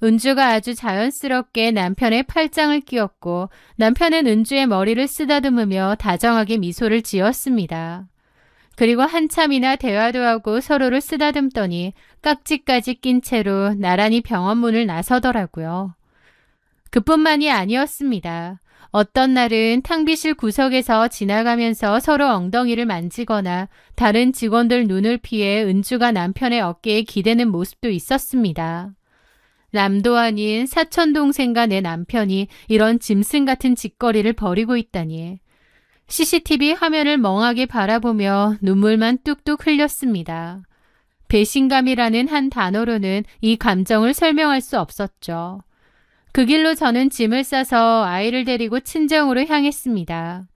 은주가 아주 자연스럽게 남편의 팔짱을 끼웠고 남편은 은주의 머리를 쓰다듬으며 다정하게 미소를 지었습니다. 그리고 한참이나 대화도 하고 서로를 쓰다듬더니 깍지까지 낀 채로 나란히 병원 문을 나서더라고요. 그뿐만이 아니었습니다. 어떤 날은 탕비실 구석에서 지나가면서 서로 엉덩이를 만지거나 다른 직원들 눈을 피해 은주가 남편의 어깨에 기대는 모습도 있었습니다. 남도 아닌 사촌 동생과 내 남편이 이런 짐승 같은 짓거리를 벌이고 있다니. CCTV 화면을 멍하게 바라보며 눈물만 뚝뚝 흘렸습니다. 배신감이라는 한 단어로는 이 감정을 설명할 수 없었죠. 그 길로 저는 짐을 싸서 아이를 데리고 친정으로 향했습니다.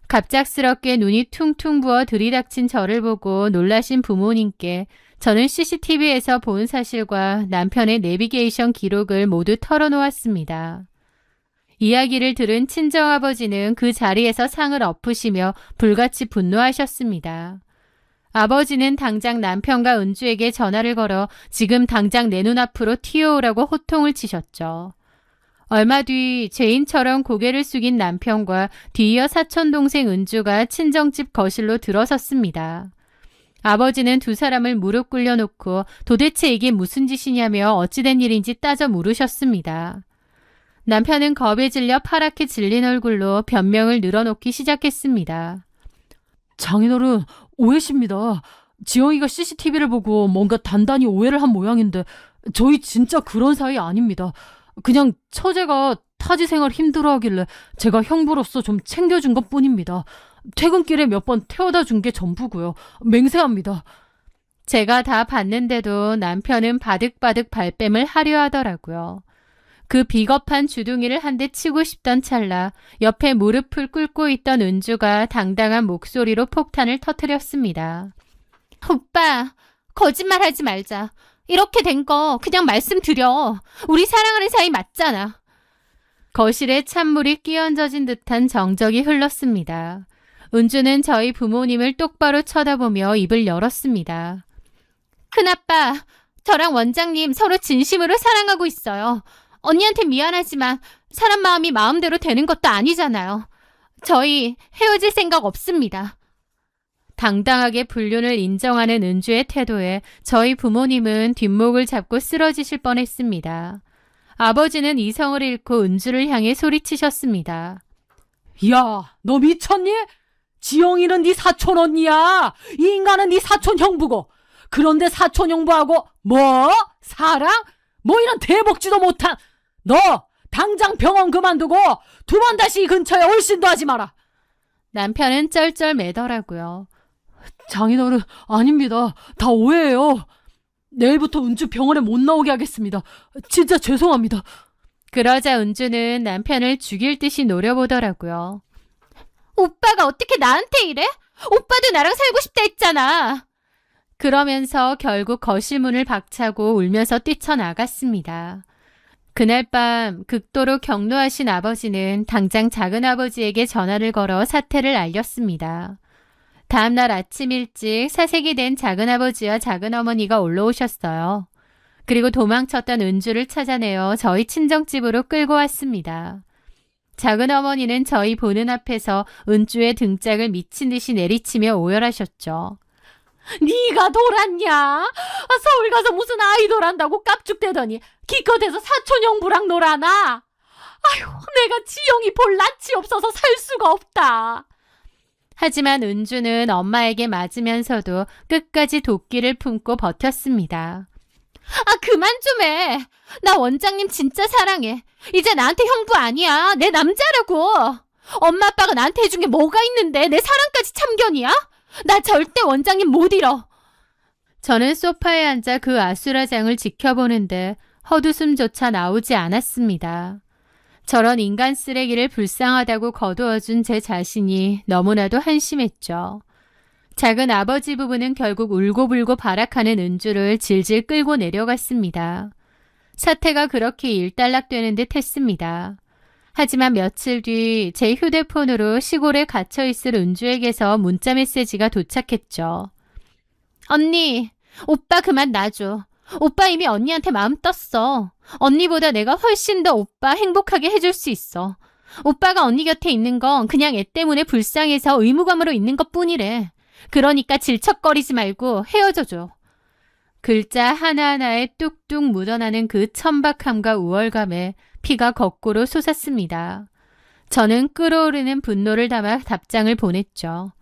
갑작스럽게 눈이 퉁퉁 부어 들이닥친 저를 보고 놀라신 부모님께 저는 CCTV에서 본 사실과 남편의 내비게이션 기록을 모두 털어놓았습니다. 이야기를 들은 친정아버지는 그 자리에서 상을 엎으시며 불같이 분노하셨습니다. 아버지는 당장 남편과 은주에게 전화를 걸어 지금 당장 내 눈앞으로 튀어오라고 호통을 치셨죠. 얼마 뒤 죄인처럼 고개를 숙인 남편과 뒤이어 사촌동생 은주가 친정집 거실로 들어섰습니다. 아버지는 두 사람을 무릎 꿇려놓고 도대체 이게 무슨 짓이냐며 어찌된 일인지 따져 물으셨습니다. 남편은 겁에 질려 파랗게 질린 얼굴로 변명을 늘어놓기 시작했습니다. 장인어른, 오해십니다. 지영이가 CCTV를 보고 뭔가 단단히 오해를 한 모양인데 저희 진짜 그런 사이 아닙니다. 그냥 처제가 타지 생활 힘들어하길래 제가 형부로서 좀 챙겨준 것뿐입니다. 퇴근길에 몇 번 태워다 준 게 전부고요. 맹세합니다. 제가 다 봤는데도 남편은 바득바득 발뺌을 하려 하더라고요. 그 비겁한 주둥이를 한 대 치고 싶던 찰나 옆에 무릎을 꿇고 있던 은주가 당당한 목소리로 폭탄을 터뜨렸습니다. 오빠, 거짓말하지 말자. 이렇게 된 거 그냥 말씀드려. 우리 사랑하는 사이 맞잖아. 거실에 찬물이 끼얹어진 듯한 정적이 흘렀습니다. 은주는 저희 부모님을 똑바로 쳐다보며 입을 열었습니다. 큰아빠, 저랑 원장님 서로 진심으로 사랑하고 있어요. 언니한테 미안하지만 사람 마음이 마음대로 되는 것도 아니잖아요. 저희 헤어질 생각 없습니다. 당당하게 불륜을 인정하는 은주의 태도에 저희 부모님은 뒷목을 잡고 쓰러지실 뻔했습니다. 아버지는 이성을 잃고 은주를 향해 소리치셨습니다. 야, 너 미쳤니? 지영이는 네 사촌 언니야. 이 인간은 네 사촌 형부고. 그런데 사촌 형부하고 뭐? 사랑? 뭐 이런 대먹지도 못한. 너 당장 병원 그만두고 두 번 다시 이 근처에 올 신도 하지 마라. 남편은 쩔쩔 매더라고요. 장인어른, 아닙니다. 다 오해예요. 내일부터 은주 병원에 못 나오게 하겠습니다. 진짜 죄송합니다. 그러자 은주는 남편을 죽일 듯이 노려보더라고요. 오빠가 어떻게 나한테 이래? 오빠도 나랑 살고 싶다 했잖아. 그러면서 결국 거실 문을 박차고 울면서 뛰쳐나갔습니다. 그날 밤 극도로 격노하신 아버지는 당장 작은아버지에게 전화를 걸어 사태를 알렸습니다. 다음날 아침 일찍 사색이 된 작은아버지와 작은어머니가 올라오셨어요. 그리고 도망쳤던 은주를 찾아내어 저희 친정집으로 끌고 왔습니다. 작은어머니는 저희 보는 앞에서 은주의 등짝을 미친 듯이 내리치며 오열하셨죠. 네가 돌았냐? 서울 가서 무슨 아이돌 한다고 깝죽대더니 기껏해서 사촌 형부랑 놀아나? 아휴, 내가 지영이 볼 낯이 없어서 살 수가 없다. 하지만 은주는 엄마에게 맞으면서도 끝까지 도끼를 품고 버텼습니다. 아, 그만 좀 해. 나 원장님 진짜 사랑해. 이제 나한테 형부 아니야. 내 남자라고. 엄마 아빠가 나한테 해준 게 뭐가 있는데 내 사랑까지 참견이야? 나 절대 원장님 못 잃어. 저는 소파에 앉아 그 아수라장을 지켜보는데 헛웃음조차 나오지 않았습니다. 저런 인간 쓰레기를 불쌍하다고 거두어준 제 자신이 너무나도 한심했죠. 작은 아버지 부부는 결국 울고불고 발악하는 은주를 질질 끌고 내려갔습니다. 사태가 그렇게 일단락되는 듯 했습니다. 하지만 며칠 뒤 제 휴대폰으로 시골에 갇혀있을 은주에게서 문자 메시지가 도착했죠. 언니, 오빠 그만 놔줘. 오빠 이미 언니한테 마음 떴어. 언니보다 내가 훨씬 더 오빠 행복하게 해줄 수 있어. 오빠가 언니 곁에 있는 건 그냥 애 때문에 불쌍해서 의무감으로 있는 것뿐이래. 그러니까 질척거리지 말고 헤어져줘. 글자 하나하나에 뚝뚝 묻어나는 그 천박함과 우월감에 피가 거꾸로 솟았습니다. 저는 끓어오르는 분노를 담아 답장을 보냈죠.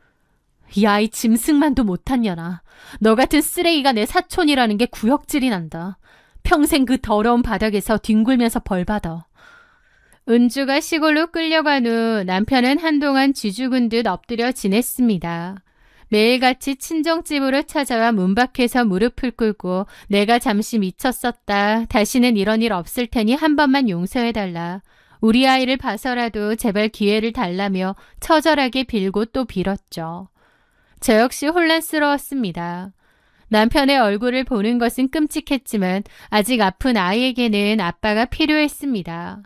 야, 이 짐승만도 못한 년아. 너 같은 쓰레기가 내 사촌이라는 게 구역질이 난다. 평생 그 더러운 바닥에서 뒹굴면서 벌받아. 은주가 시골로 끌려간 후 남편은 한동안 쥐죽은 듯 엎드려 지냈습니다. 매일같이 친정집으로 찾아와 문 밖에서 무릎을 꿇고 내가 잠시 미쳤었다. 다시는 이런 일 없을 테니 한 번만 용서해달라. 우리 아이를 봐서라도 제발 기회를 달라며 처절하게 빌고 또 빌었죠. 저 역시 혼란스러웠습니다. 남편의 얼굴을 보는 것은 끔찍했지만 아직 아픈 아이에게는 아빠가 필요했습니다.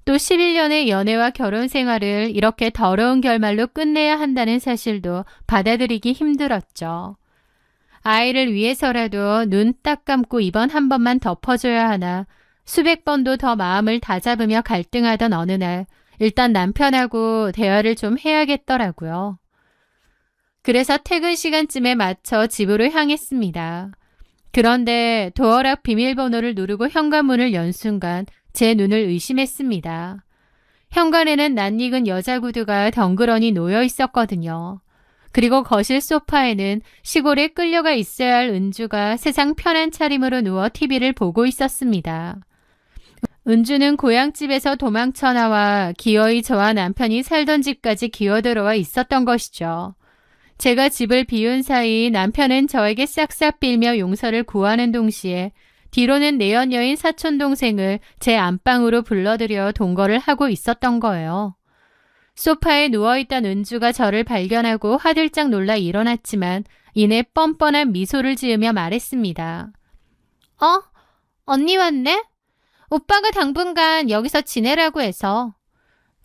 또 11년의 연애와 결혼 생활을 이렇게 더러운 결말로 끝내야 한다는 사실도 받아들이기 힘들었죠. 아이를 위해서라도 눈 딱 감고 이번 한 번만 덮어줘야 하나 수백 번도 더 마음을 다잡으며 갈등하던 어느 날 일단 남편하고 대화를 좀 해야겠더라고요. 그래서 퇴근 시간쯤에 맞춰 집으로 향했습니다. 그런데 도어 앞 비밀번호를 누르고 현관문을 연 순간 제 눈을 의심했습니다. 현관에는 낯익은 여자 구두가 덩그러니 놓여 있었거든요. 그리고 거실 소파에는 시골에 끌려가 있어야 할 은주가 세상 편한 차림으로 누워 TV를 보고 있었습니다. 은주는 고향집에서 도망쳐 나와 기어이 저와 남편이 살던 집까지 기어들어와 있었던 것이죠. 제가 집을 비운 사이 남편은 저에게 싹싹 빌며 용서를 구하는 동시에 뒤로는 내연 여인 사촌 동생을 제 안방으로 불러들여 동거를 하고 있었던 거예요. 소파에 누워있던 은주가 저를 발견하고 화들짝 놀라 일어났지만 이내 뻔뻔한 미소를 지으며 말했습니다. 언니 왔네? 오빠가 당분간 여기서 지내라고 해서.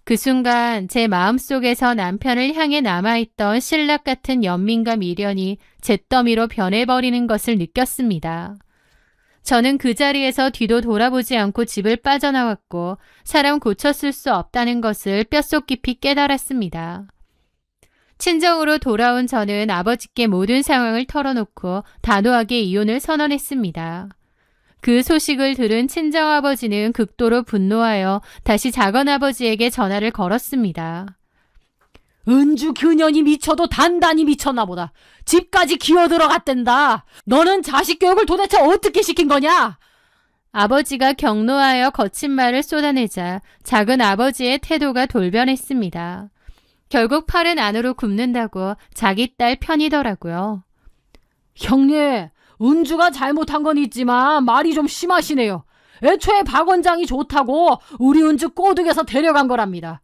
그 순간 제 마음속에서 남편을 향해 남아있던 신락 같은 연민과 미련이 잿더미로 변해버리는 것을 느꼈습니다. 저는 그 자리에서 뒤도 돌아보지 않고 집을 빠져나왔고 사람 고쳤을 수 없다는 것을 뼛속 깊이 깨달았습니다. 친정으로 돌아온 저는 아버지께 모든 상황을 털어놓고 단호하게 이혼을 선언했습니다. 그 소식을 들은 친정아버지는 극도로 분노하여 다시 작은아버지에게 전화를 걸었습니다. 은주 그년이 미쳐도 단단히 미쳤나 보다. 집까지 기어들어갔댄다. 너는 자식 교육을 도대체 어떻게 시킨 거냐? 아버지가 격노하여 거친 말을 쏟아내자 작은 아버지의 태도가 돌변했습니다. 결국 팔은 안으로 굽는다고 자기 딸 편이더라고요. 형님, 은주가 잘못한 건 있지만 말이 좀 심하시네요. 애초에 박 원장이 좋다고 우리 은주 꼬드겨서 데려간 거랍니다.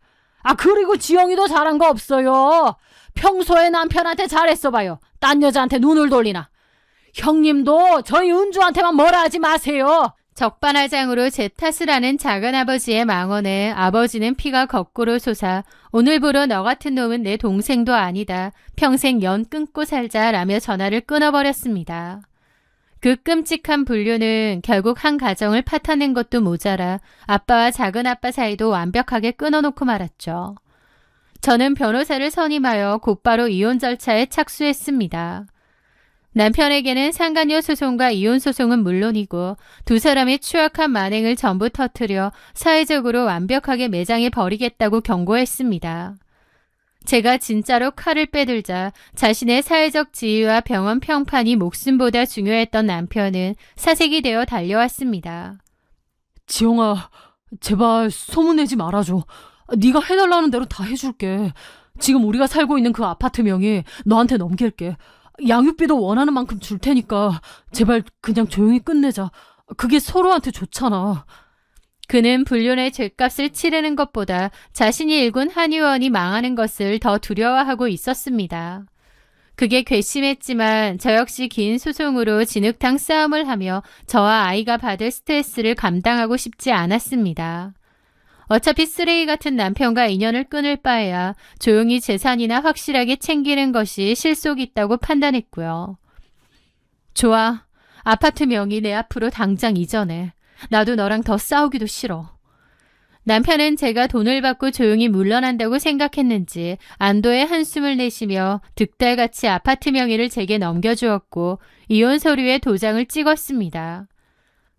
그리고 지영이도 잘한 거 없어요. 평소에 남편한테 잘했어 봐요. 딴 여자한테 눈을 돌리나. 형님도 저희 은주한테만 뭐라 하지 마세요. 적반하장으로 제 탓을 하는 작은아버지의 망언에 아버지는 피가 거꾸로 솟아 오늘부로 너 같은 놈은 내 동생도 아니다. 평생 연 끊고 살자라며 전화를 끊어버렸습니다. 그 끔찍한 분류는 결국 한 가정을 파탄낸 것도 모자라 아빠와 작은아빠 사이도 완벽하게 끊어놓고 말았죠. 저는 변호사를 선임하여 곧바로 이혼 절차에 착수했습니다. 남편에게는 상간녀 소송과 이혼 소송은 물론이고 두 사람의 추악한 만행을 전부 터뜨려 사회적으로 완벽하게 매장해 버리겠다고 경고했습니다. 제가 진짜로 칼을 빼들자 자신의 사회적 지위와 병원 평판이 목숨보다 중요했던 남편은 사색이 되어 달려왔습니다. 지영아, 제발 소문내지 말아줘. 네가 해달라는 대로 다 해줄게. 지금 우리가 살고 있는 그 아파트 명의 너한테 넘길게. 양육비도 원하는 만큼 줄 테니까 제발 그냥 조용히 끝내자. 그게 서로한테 좋잖아. 그는 불륜의 죗값을 치르는 것보다 자신이 일군 한의원이 망하는 것을 더 두려워하고 있었습니다. 그게 괘씸했지만 저 역시 긴 소송으로 진흙탕 싸움을 하며 저와 아이가 받을 스트레스를 감당하고 싶지 않았습니다. 어차피 쓰레기 같은 남편과 인연을 끊을 바에야 조용히 재산이나 확실하게 챙기는 것이 실속 있다고 판단했고요. 좋아. 아파트 명의 내 앞으로 당장 이전해. 나도 너랑 더 싸우기도 싫어. 남편은 제가 돈을 받고 조용히 물러난다고 생각했는지 안도의 한숨을 내쉬며 득달같이 아파트 명의를 제게 넘겨주었고 이혼 서류에 도장을 찍었습니다.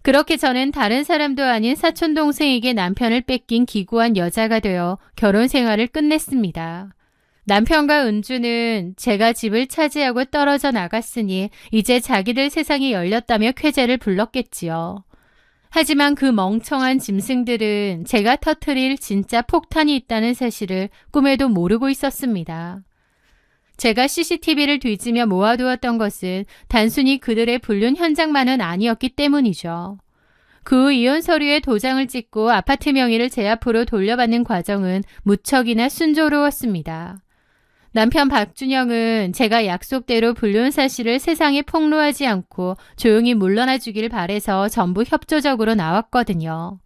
그렇게 저는 다른 사람도 아닌 사촌동생에게 남편을 뺏긴 기구한 여자가 되어 결혼 생활을 끝냈습니다. 남편과 은주는 제가 집을 차지하고 떨어져 나갔으니 이제 자기들 세상이 열렸다며 쾌재를 불렀겠지요. 하지만 그 멍청한 짐승들은 제가 터뜨릴 진짜 폭탄이 있다는 사실을 꿈에도 모르고 있었습니다. 제가 CCTV를 뒤지며 모아두었던 것은 단순히 그들의 불륜 현장만은 아니었기 때문이죠. 그 후 이혼 서류에 도장을 찍고 아파트 명의를 제 앞으로 돌려받는 과정은 무척이나 순조로웠습니다. 남편 박준영은 제가 약속대로 불륜 사실을 세상에 폭로하지 않고 조용히 물러나 주길 바래서 전부 협조적으로 나왔거든요.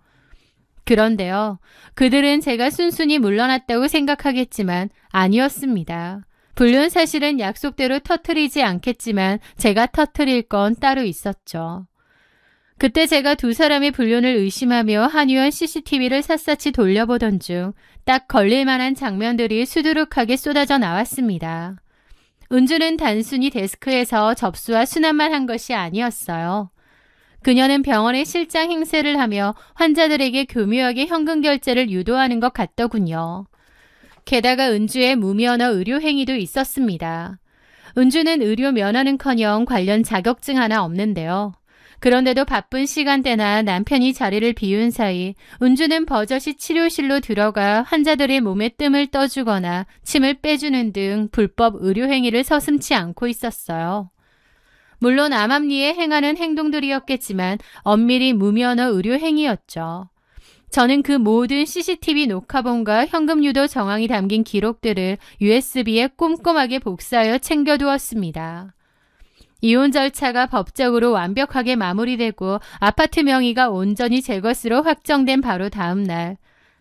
그런데요, 그들은 제가 순순히 물러났다고 생각하겠지만 아니었습니다. 불륜 사실은 약속대로 터뜨리지 않겠지만 제가 터뜨릴 건 따로 있었죠. 그때 제가 두 사람의 불륜을 의심하며 한의원 CCTV를 샅샅이 돌려보던 중 딱 걸릴 만한 장면들이 수두룩하게 쏟아져 나왔습니다. 은주는 단순히 데스크에서 접수와 수납만 한 것이 아니었어요. 그녀는 병원의 실장 행세를 하며 환자들에게 교묘하게 현금 결제를 유도하는 것 같더군요. 게다가 은주의 무면허 의료 행위도 있었습니다. 은주는 의료 면허는커녕 관련 자격증 하나 없는데요. 그런데도 바쁜 시간대나 남편이 자리를 비운 사이 은주는 버젓이 치료실로 들어가 환자들의 몸에 뜸을 떠주거나 침을 빼주는 등 불법 의료 행위를 서슴지 않고 있었어요. 물론 암암리에 행하는 행동들이었겠지만 엄밀히 무면허 의료 행위였죠. 저는 그 모든 CCTV 녹화본과 현금 유도 정황이 담긴 기록들을 USB에 꼼꼼하게 복사하여 챙겨두었습니다. 이혼 절차가 법적으로 완벽하게 마무리되고 아파트 명의가 온전히 제 것으로 확정된 바로 다음 날,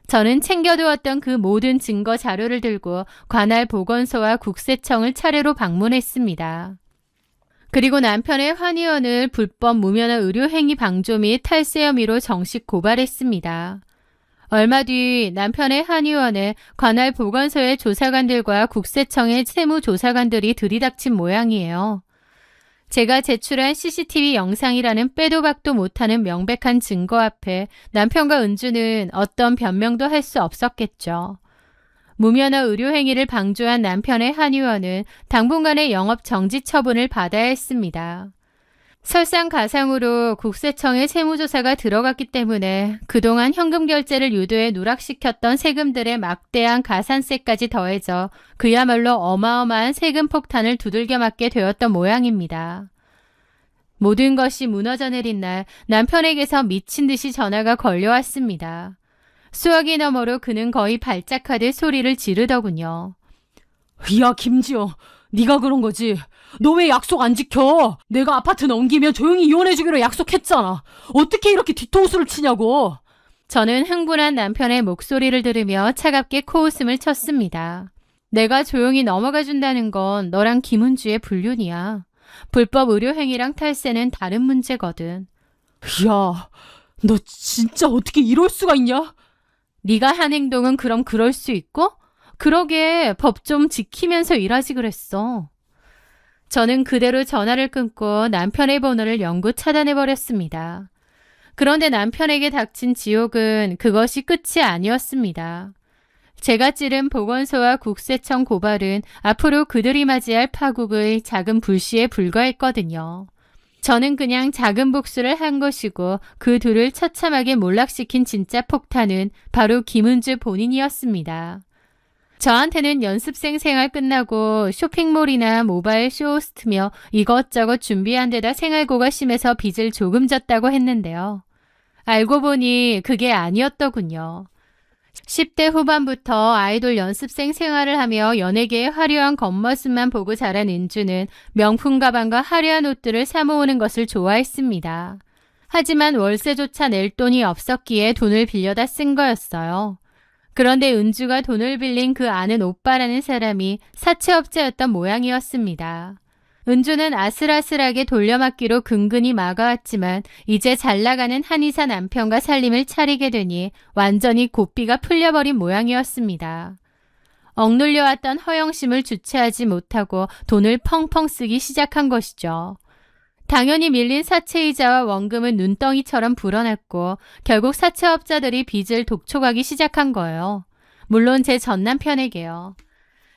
저는 챙겨두었던 그 모든 증거 자료를 들고 관할 보건소와 국세청을 차례로 방문했습니다. 그리고 남편의 한의원을 불법 무면허 의료행위 방조 및 탈세 혐의로 정식 고발했습니다. 얼마 뒤 남편의 한의원에 관할 보건소의 조사관들과 국세청의 세무조사관들이 들이닥친 모양이에요. 제가 제출한 CCTV 영상이라는 빼도 박도 못하는 명백한 증거 앞에 남편과 은주는 어떤 변명도 할 수 없었겠죠. 무면허 의료행위를 방조한 남편의 한의원은 당분간의 영업 정지 처분을 받아야 했습니다. 설상가상으로 국세청의 세무조사가 들어갔기 때문에 그동안 현금 결제를 유도해 누락시켰던 세금들의 막대한 가산세까지 더해져 그야말로 어마어마한 세금 폭탄을 두들겨 맞게 되었던 모양입니다. 모든 것이 무너져 내린 날 남편에게서 미친 듯이 전화가 걸려왔습니다. 수화기 너머로 그는 거의 발작하듯 소리를 지르더군요. 야, 김지영, 네가 그런 거지. 너 왜 약속 안 지켜? 내가 아파트 넘기면 조용히 이혼해주기로 약속했잖아. 어떻게 이렇게 뒤통수를 치냐고. 저는 흥분한 남편의 목소리를 들으며 차갑게 코웃음을 쳤습니다. 내가 조용히 넘어가 준다는 건 너랑 김은주의 불륜이야. 불법 의료행위랑 탈세는 다른 문제거든. 야, 너 진짜 어떻게 이럴 수가 있냐? 네가 한 행동은 그럼 그럴 수 있고? 그러게 법 좀 지키면서 일하지 그랬어. 저는 그대로 전화를 끊고 남편의 번호를 영구 차단해버렸습니다. 그런데 남편에게 닥친 지옥은 그것이 끝이 아니었습니다. 제가 찌른 보건소와 국세청 고발은 앞으로 그들이 맞이할 파국의 작은 불씨에 불과했거든요. 저는 그냥 작은 복수를 한 것이고 그 둘을 처참하게 몰락시킨 진짜 폭탄은 바로 김은주 본인이었습니다. 저한테는 연습생 생활 끝나고 쇼핑몰이나 모바일 쇼호스트며 이것저것 준비한 데다 생활고가 심해서 빚을 조금 졌다고 했는데요. 알고 보니 그게 아니었더군요. 10대 후반부터 아이돌 연습생 생활을 하며 연예계의 화려한 겉모습만 보고 자란 은주는 명품 가방과 화려한 옷들을 사 모으는 것을 좋아했습니다. 하지만 월세조차 낼 돈이 없었기에 돈을 빌려다 쓴 거였어요. 그런데 은주가 돈을 빌린 그 아는 오빠라는 사람이 사채업자였던 모양이었습니다. 은주는 아슬아슬하게 돌려막기로 근근히 막아왔지만 이제 잘나가는 한의사 남편과 살림을 차리게 되니 완전히 고삐가 풀려버린 모양이었습니다. 억눌려왔던 허영심을 주체하지 못하고 돈을 펑펑 쓰기 시작한 것이죠. 당연히 밀린 사채이자와 원금은 눈덩이처럼 불어났고 결국 사채업자들이 빚을 독촉하기 시작한 거예요. 물론 제 전남편에게요.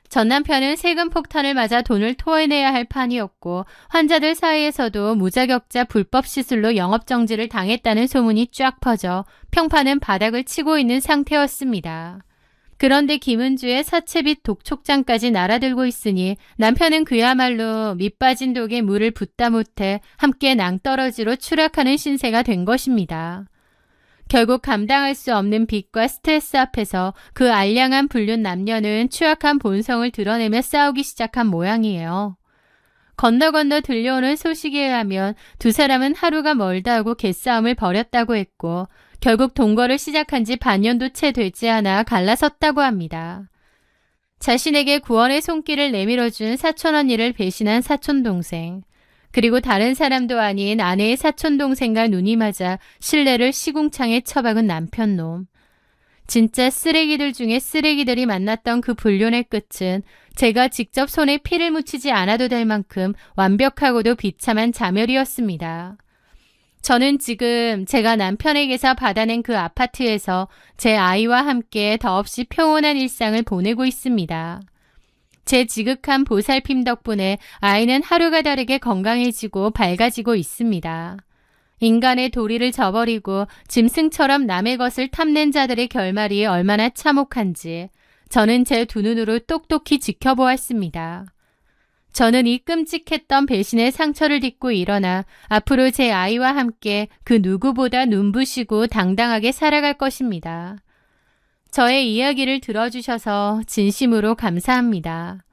전남편은 세금 폭탄을 맞아 돈을 토해내야 할 판이었고 환자들 사이에서도 무자격자 불법 시술로 영업정지를 당했다는 소문이 쫙 퍼져 평판은 바닥을 치고 있는 상태였습니다. 그런데 김은주의 사채빚 독촉장까지 날아들고 있으니 남편은 그야말로 밑 빠진 독에 물을 붓다 못해 함께 낭떠러지로 추락하는 신세가 된 것입니다. 결국 감당할 수 없는 빚과 스트레스 앞에서 그 알량한 불륜 남녀는 추악한 본성을 드러내며 싸우기 시작한 모양이에요. 건너 들려오는 소식에 의하면 두 사람은 하루가 멀다 하고 개싸움을 벌였다고 했고 결국 동거를 시작한 지 반년도 채 되지 않아 갈라섰다고 합니다. 자신에게 구원의 손길을 내밀어준 사촌 언니를 배신한 사촌 동생, 그리고 다른 사람도 아닌 아내의 사촌 동생과 눈이 맞아 신뢰를 시궁창에 처박은 남편놈. 진짜 쓰레기들 중에 쓰레기들이 만났던 그 불륜의 끝은 제가 직접 손에 피를 묻히지 않아도 될 만큼 완벽하고도 비참한 자멸이었습니다. 저는 지금 제가 남편에게서 받아낸 그 아파트에서 제 아이와 함께 더없이 평온한 일상을 보내고 있습니다. 제 지극한 보살핌 덕분에 아이는 하루가 다르게 건강해지고 밝아지고 있습니다. 인간의 도리를 저버리고 짐승처럼 남의 것을 탐낸 자들의 결말이 얼마나 참혹한지 저는 제 두 눈으로 똑똑히 지켜보았습니다. 저는 이 끔찍했던 배신의 상처를 딛고 일어나 앞으로 제 아이와 함께 그 누구보다 눈부시고 당당하게 살아갈 것입니다. 저의 이야기를 들어주셔서 진심으로 감사합니다.